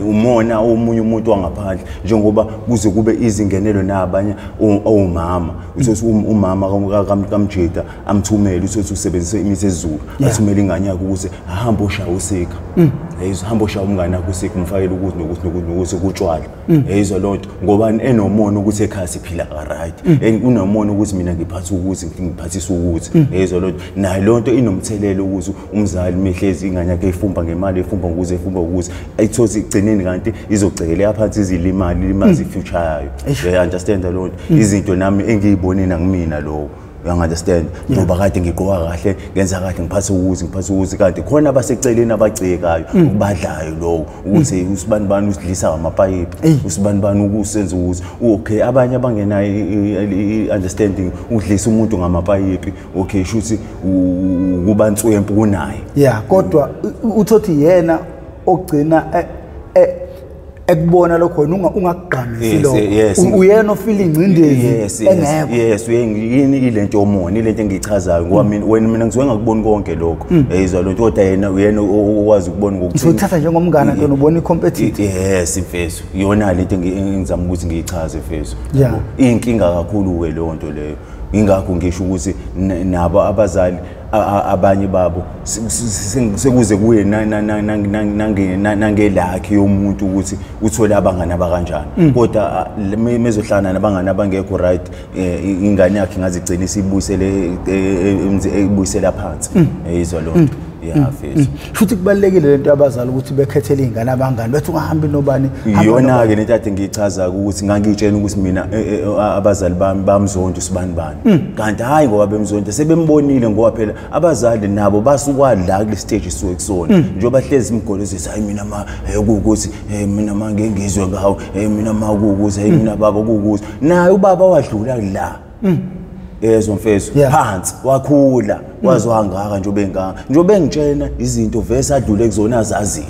umona omunye umuntu wangaphandle njengoba kuze kube izingenelo nabanye omama uthi umama kamjeda amthumele uthi usebenzise imithi ezulu athumele ingane yakhe ukuthi ahamba oshaya usika hamba oshaya umngane wakhe usika umfakele ukuthi kutshwala yayizwa lonto ngoba enomono ukuthi ekhaya siphila right unomono ukuthi mina ngiphatha ukuthi ngiphathisa ukuthi yayizwa lonto nayo lonto inomthelelo ukuthi umzali mehlezi ingane yakhe efumba ngemali efumba ukuthi ayithothi igcineni kanti izogcekela phansi izilimali limazi ifuture yayo you understand lonto izinto nami engiyibone nangimina lo you understand ngoba kade ngiqoka kahle ngenza kahle ngiphathe ukuthi kanti khona abaseceleni abacekayo ukubadlayo lo ukuthi usibani usidlisa ngamapayipi usibani ukusenza ukuthi okay abanye abangenayo understanding udlisa umuntu ngamapayipi okay shuthi kuba ntswempu kunaye kodwa uthothi yena ogcina ekubona lokho ungaqhamisi lokho uyena ofila ingcindezi engekho uyini ilento yomona ilento engichazayo ngoba mina ngizwe ngakubona konke lokho yayizwa lonto kodwa yena okwazi ukubona ngokuthi uthatha njengomngane into ubona icompetitive mfethu iyona lento engizama ukuthi ngiyichaze mfethu inkinga kakhulu ke leyo nto leyo ingakho ngisho ukuthi nabo abazali abanye babo sekuze kuye nangelakhe yomuntu ukuthi uthole abangani abakanjani kodwa mezohlana nabangani abangekho right ingane yakhe ngazigcina ibuyisela phansi yizwa lonto mfethu futhi kubalekile lento abazali ukuthi bekhethele ingane abangani bethi ungahambi nobani iyona ke lento ade ngiyichaza ukuthi ngangitshela ukuthi mina abazali bami bamzonda sibani kanti hayi ngoba bemzonda sebembonile ngoba phela abazali nabo basukwa la kule stage isuke kusona njengoba hlezi imgolozisa hayi mina ukuthi mina manje ngizwe ngawo mina makukuthi mina baba kukuthi naye ubaba wadlula la yezwa mfethu phansi wakhula wazwangaka njobe ngitshena izinto vese adlule kuzona azazi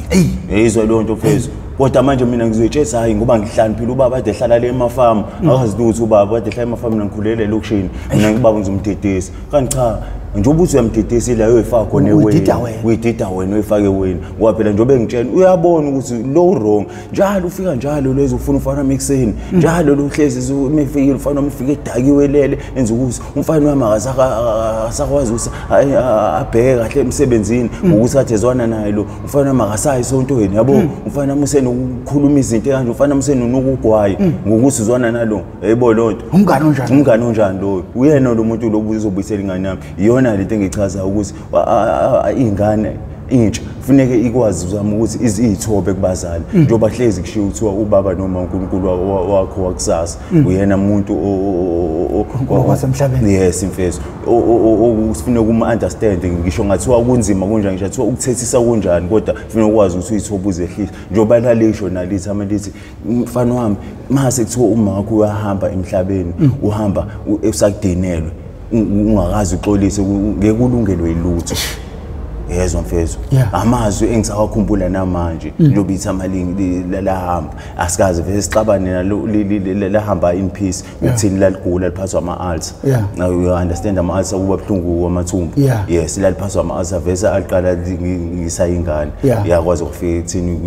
yezwa lonto mfethu kodwa manje mina ngizoyitshela hayi ngoba ngihlaniphile ubaba ade ehlala le emafamu akazi ukuthi ubaba ade ehlala emafamu nangikhulele lokushini mina ngibaba ngizomdedesi kanti cha njengoba uthi uyamdedesi la uyifaka khona uyidida wena uyifake wena ngoba phela njobe ngitshela uyabona ukuthi lo wrong njalo ufika njalo lezo ufuna ufana mixeni njalo lo hlezi umefikile ufana umfike edakiwelele enza ukuthi umfana wami akasakwazi ukuthi abheke kahle emsebenzini ukuthi athezwana naye lo umfana wami akasayi sontweni yabo umfana wami ukukhuluma izinto kanje ufana nokugwayi ngokuthi uzwana nalo yebo lonto umngane onjani lo uyena lo muntu lo uzobuyisela ingane yami iyona lento engichaza ukuthi ingane intsha kufuneke ikwazi uzama ukuthi izithobe kubazali njoba hlezi kushiya uthiwa ubaba noma uNkulunkulu wakho wakusasa uyena umuntu okwasemhlabeni mfethu usifuneka understanding ngisho ngathiwa kunzima kunjani ngisho athiwa ukuthethisa kunjani kodwa kufuneka ukwazi ukuthi uyithobe uzehlisa njoba lalisho nalithi amalithi mfana wami mase kuthiwa uma wakho uyahamba emhlabeni uhamba usakudinelwe ungakazi uxolise ngeke ulungelwe ilutho yezwa mfethu amazwi engisawakhumbula namanje njoba ithamalingi lahamba asikaze vese sixabane nalo lahamba in peace ukuthini laligula liphathwa ama-ulcer now you understand ama-ulcer kuba buhlungu kwamathumbu yes laliphathwa ama-ulcer vese aliqala ngisayingane yakwazi ukufika ekuthini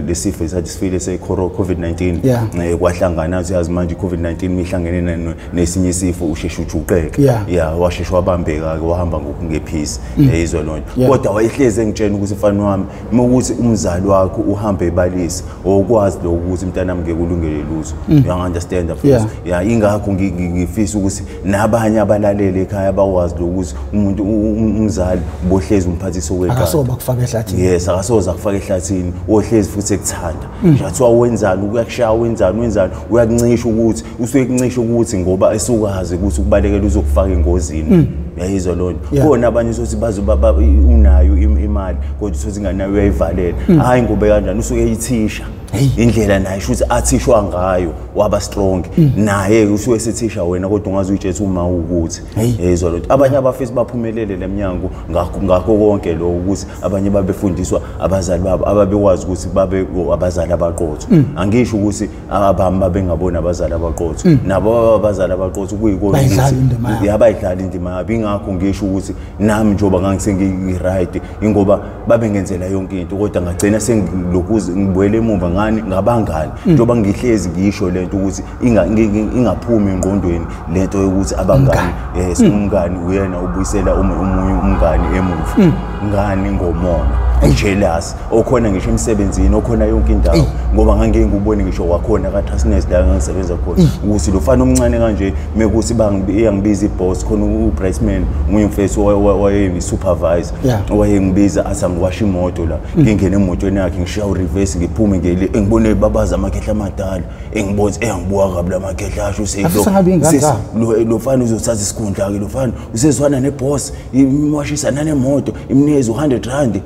lesifo esathi sifile se-COVID-19 kwahlangana uyazi manje i-COVID-19 mihlangene nesinye isifo usheshe ujuqeke washeshe wabambeka-ke wahamba ngephisi yizwa lonto kodwa wayehleze engitshena ukuthi mfana wami ukuthi umzali wakho uhambe ebalisa okwazi lo ukuthi mntanami ngeke ulungele lutho you understand mfethu ingakho ngifisa ukuthi nabanye abalaleli ekhaya bakwazi lo ukuthi umuntu umzali bohlezi umphathisa okwekhaya akasoba kufaka ehlathini akasoza kufaka ehlathini ohlezi futhi ekuthanda njathiwa wenzani ukuyakushaya wenzani uyakuncisha ukuthi usuyekuncisha ukuthi ngoba esukazi ukuthi kubalekela uzokufaka engozini yayizwa lonto khona abanye sothi unayo imali kodwa sothi inganayo uyayivalela hayi ngobe kanjani usuke eyithisha indlela naye shuthi athishwa ngayo waba strong naye usuke sethisha wena kodwa ungazi uyitshela uma ukuthi yezwa lo abanye abafisi baphumelele leminyango ngakho konke lo ukuthi abanye babefundiswa abazali babo ababekwazi ukuthi babe abazali abaqotho angisho ukuthi abami babengabona abazali abaqotho nabo abazali abaqotho kuyikona ukuthi yabayidlala indima yabo ingakho ngisho ukuthi nami njoba ngangisengi-right ingoba babengenzela yonke into kodwa ngagcina sengilokuze ngibuyele emuva ngani ngabangani njoba ngihlezi ngisho lento ukuthi ingaphumi engqondweni lento yokuthi abangani umngani uyena ubuyisela omunye umngani emuva ngani ngomona jealous okhona ngisho emsebenzini okhona yonke indawo ngoba ngangeke ngubone ngisho kwakhona ka Transnet la ngisebenza khona ukuthi lo fana omncane kanje mekuthi iyangibiza iboss khona uBrightman nguye mfethu wayeyi-supervisor wayengibiza athi angiwasha imoto la ngingena emotweni yakhe ngishiya ureverse ngiphume ngibone babaza amakhehla amadala engibona engibuka kabi lamakhehla asho lo fana uzothatha isikhundla ke lo fana usezwana neboss imwashisana nemoto imnikeza u100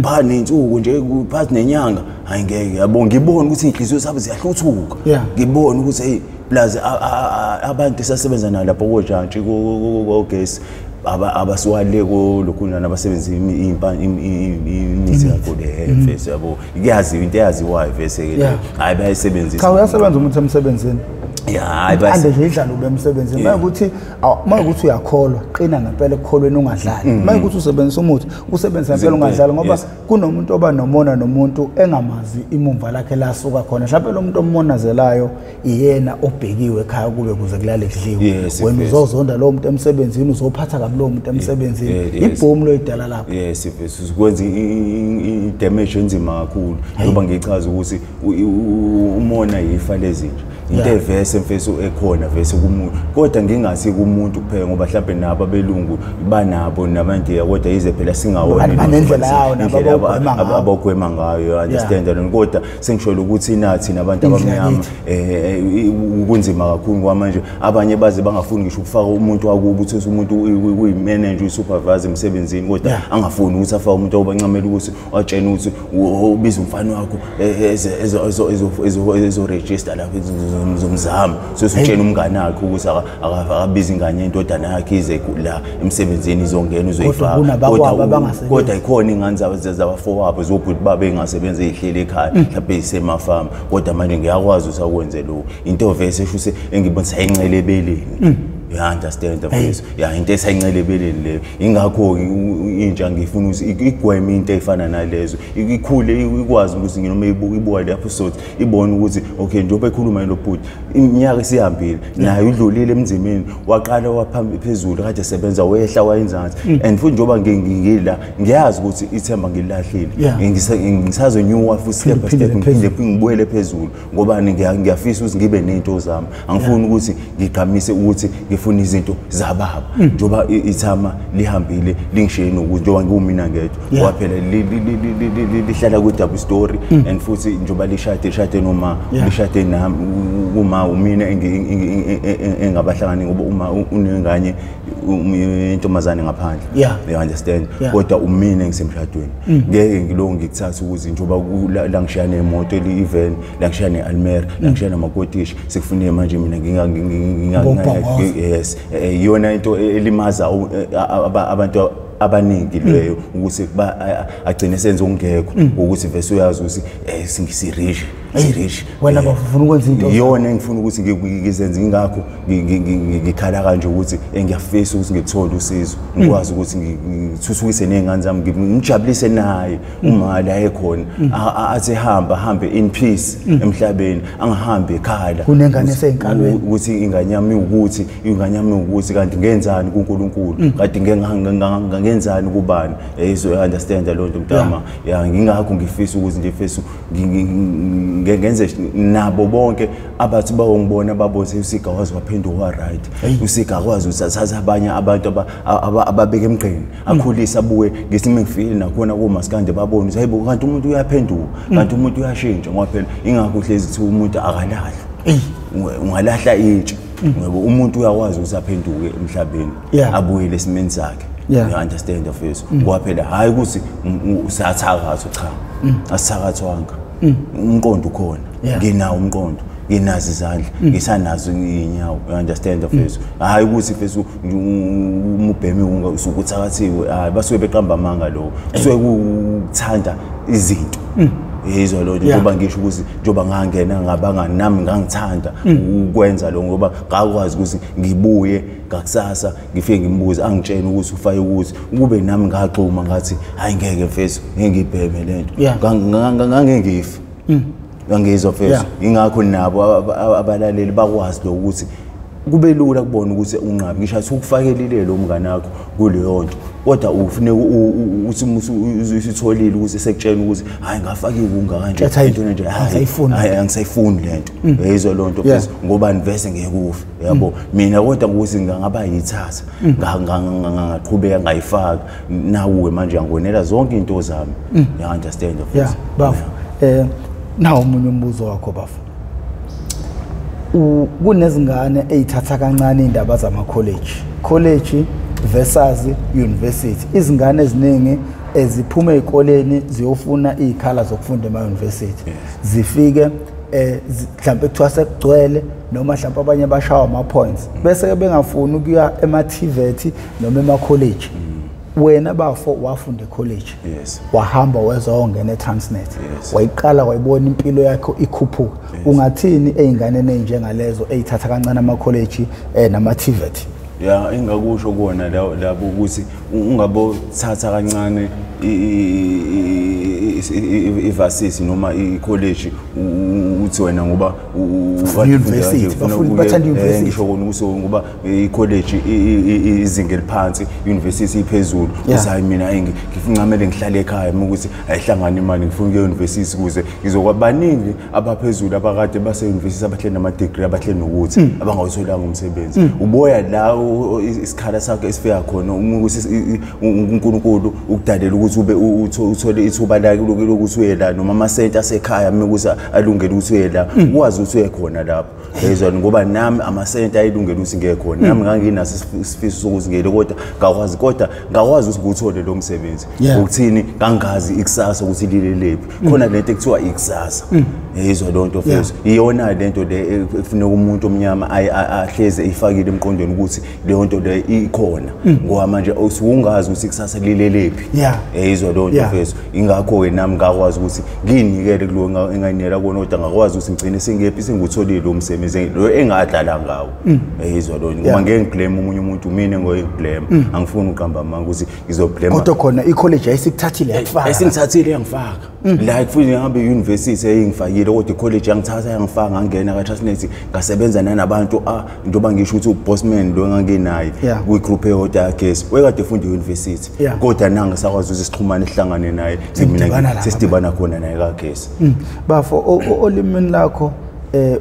phani insuku nje phansi nenyanga hayi ngeke yabo ngibona ukuthi inhliziyo zabo ziyahluthuka ngibona ukuthi hey plus abantu sasebenza nalo lapho kojantshi kogesi abasiwale lokhuna nabasebenza imithi yakho lefese yabo kuyazi into eyaziwayo vese ke hayi bayisebenzisa cha uyasebenza umuntu emsebenzini ande nje idlala ube emsebenzini makuthi uyakholwa qina ngempela ekukholweni ungadlali makuthi usebenzisa umuthi usebenza ngempela ungadlali ngoba kunomuntu oba nomona nomuntu engamazi imumva lakhe lasuka khona mhlawumbe lo muntu ommonazelayo iyena obhekiwe ekhaya kube kuze kulale kudliwe wena uzozonda lo muntu emsebenzini uzophatha kabi lo muntu emsebenzini ibhomu loyidala lapho sikwenza i-damage enzima kakhulu ngoba ngichaza ukuthi umona yifa lezinto into evese mfethu ekhona vese kumuntu kodwa ngingathi kumuntu kuphela ngoba mhlawumbe nabo abelungu banabo nabantu kodwa yize phela singawona banendlela yawo abagwema ngayo understand kodwa sengisholo ukuthi nathi nabantu abamnyama ukunzima kakhulu ngoba manje abanye baze bangafuni ngisho ukufaka umuntu wakubo ukuthi umuntu uyi-manager uyi-supervisor emsebenzini kodwa angafuni ukuthi afake umuntu obancamela ukuthi watshena ukuthi ubiza umfana wakho ezo-register lapho zomzamo sesutshena umngane wakhe ukuthi akabiza ingane indodana yakhe ize la emsebenzini izongena uzoyifaka kodwa ikhona ingane zabafowabo zobhuti babe engasebenza ezihlele ekhaya mhlawumbe isemafama kodwa manje ngiyakwazi usakwenze lo into vese shuse engibonisa ayinqele ebeleni ya understand mfethu ya into esayinqele ebeleni leyo ingakho intsha ngifuna ukuthi igweme into efana nalezo ikhule ikwazi ukuthi nginoma ibuka le episode ibone ukuthi okay njengoba ekhuluma lo bhuti iminyaka isihambile naye udlulile emzimeni waqala waphambili phezulu kade sebenza wehla wayenzansi and futhi njengoba ngingila ngiyazi ukuthi ithemba ngilahlile ngisazonyuka futhi step by step ngiphinde ngibuyele phezulu ngoba ngiyafisa ukuthi ngibe nento zami angifuni ukuthi ngigqamise ukuthi ngifuna izinto zababa njoba ithama lihambile lingisheni ukuthi njoba ngumina ngedwa waphela lihlala ku double story and futhi njoba lishade noma lishade nami uma umina engabahlangani ngoba uma unenganye intombazane ngaphandle you understand kodwa umina ngisemshadweni ngeke ngiloko ngikuthatha ukuthi njoba la ngishaya nemoto eli-even la ngishaya ne-Almera la ngishaya namakotishi sekufuneka manje mina yes yona into elimaza abantu abaningi leyo ukuthi agcine senze ungekho ukuthi vese uyazi ukuthi singisirish wena bafuna ukwenza into yona engifuna ukuthi ngizenze ingakho ngikhala kanje ukuthi ngiyafisa ukuthi ngithole usizo ngikwazi ukuthi ngithuthukise nezingane zami ngijabulise naye uma la ekhona athi hambe in peace emhlabeni angahambi ekhala kunengane esenkalweni ukuthi ingane yami ukuthi kanti ngenzani kuNkulunkulu kanti ngenzani kubani yizo understand lo nto mntama ya ngingakho ngifisa ukuthi nje fesa ngenze nabo bonke abathi bawongibona babose usika wazi waphenduka wa-right usika akwazi ukuthatha abanye abantu ababeka emgqeni akhulisa abuye ngesimo ngifile nakhona komasikande babone ukuthi hayibo kanti umuntu uyaphenduka kanti umuntu uyashintsha ngoba phela ingakho hlezi ukuthi umuntu akalahla ungalahla itshe ngoba umuntu uyakwazi ukuthi aphenduke emhlabeni abuyele esimeni sakhe you understand of this ngoba phela hayi ukuthi usathakatha cha asithakathwanga umqondo ukhona nginawo umqondo nginazi izandla ngisanazo inyawo you understand mfethu hayi ukuthi mfethu umubhemi usukuthakathiwe hayi basuke beqamba amanga lo kusuke kuthanda izinto yizwa lo njengoba ngisho ukuthi njengoba ngangena ngabangani nami ngangithanda ukwenza lo ngoba ngakwazi ukuthi ngibuye ngakusasa ngifike ngimbuze angitshela ukuthi ufake ukuthi kube nami ngaxuma ngathi hayi ngeke mfethu ngengibheme lento ngangengifi ngangizwa mfethu ingakho nabo abalaleli bakwazi lo ukuthi kube lula kubona ukuthi unqabi ngisho athi ukufakelile lo mngane wakho kuleyo nto kodwa ufune uthi usitholile ukuthi sekutshela ukuthi hayi ngafaka iwunga kanje into nje hayi angisayifuni lento yizwa lo nto mfethu ngoba nivese ngekufa yabo mina kodwa ukuthi ngangaba yithatha ngaqhubeka ngayifaka nawe manje ngonela zonke into zami you understand mfethu bafu nawo umunye umbuzo wakho bafu kunezingane ezithatha kancane indaba zama college versus university izingane eziningi eziphuma ezikoleni ziyofuna izikhala zokufunda ema university zifike mhlawumbe kuthiwa sekugcwele noma mhlawumbe abanye bashawa ama points bese bengafuni ukuya ema TVET noma ema college wena bafo wafunda college wahamba wezongena eTransnet wayiqala wayibona impilo yakho ikhuphuka ungathini ezingane ezinjengalezo ezithatha kancane ama college nama TVET engakusho kona labo ukuthi ungabo thatha kancane ivasisi noma icollege uthi wena ngoba university bafuna bathanda university ngisho kona ukuthi ngoba icollege izinga eliphansi university iphezulu usayi mina ngifunqamele ngihlale ekhaya ukuthi ayihlangana imali ngifuna ukuya university kuze ngizokwabaningi abaphezulu abakade base university abahleli nama degree abahleli nokuthi abangawutholanga umsebenzi uboya la isikhala sakho esifika khona ukuthi uNkulunkulu ukudalela ukuthi ube uthole ithuba lakho lokuthi uye la noma ama center asekhaya ukuthi alungele ukuthi uye la ukwazi ukuthi uye khona lapho yezwa ngoba nami ama center ayilungele ukuthi ngeke khona nami nganginaso isifiso sokuthi ngeke kodwa ngakwazi ukuthi ngikuthole lo msebenzi ukuthini ngangazi ikusasa ukuthi lilelephi khona lento ekuthiwa ikusasa yezwa lonto mfethu iyona lento le ekufuneka umuntu omnyama ahleze ifakile emqondweni ukuthi leyo nto le ikhona ngoba manje usungazi ukuthi ikusasa lilelephi yezwa lonto mfethu ingakho ke nami ngakwazi ukuthi nginikele kulo engayinela kona kodwa ngakwazi ukuthi ngicine singephi singutholile lo msebenzi lo engadlala ngawo yezwa lonto ngoba ngeke ngiblame umunye umuntu mina ngoyiblame angifuni uqamba manga ukuthi ngizoblame kodwa khona icollege ayisikuthathile yakufaka ayisingithathile yangifaka la kufuze ngihambe e-university engifakile kodwa icollege yangithatha yangifaka ngangena kaTransnet ngasebenza nanabantu njengoba ngisho ukuthi ubossman lo ngangenayo kwi-group eyodwa yakesi wekade efunda e-university kodwa nanga sakwazi ukuthi sixhumane sihlangane naye mina sesidibana khona naye kakesi bafo olimini lakho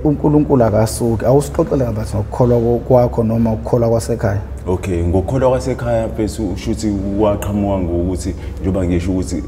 uNkulunkulu akasuki awusixoxele ngabathi ngokukholwa kwakho noma ukukholwa kwasekhaya ngokukholwa kwasekhaya bese ushuthi waqhamuka ngokuthi njengoba ngisho ukuthi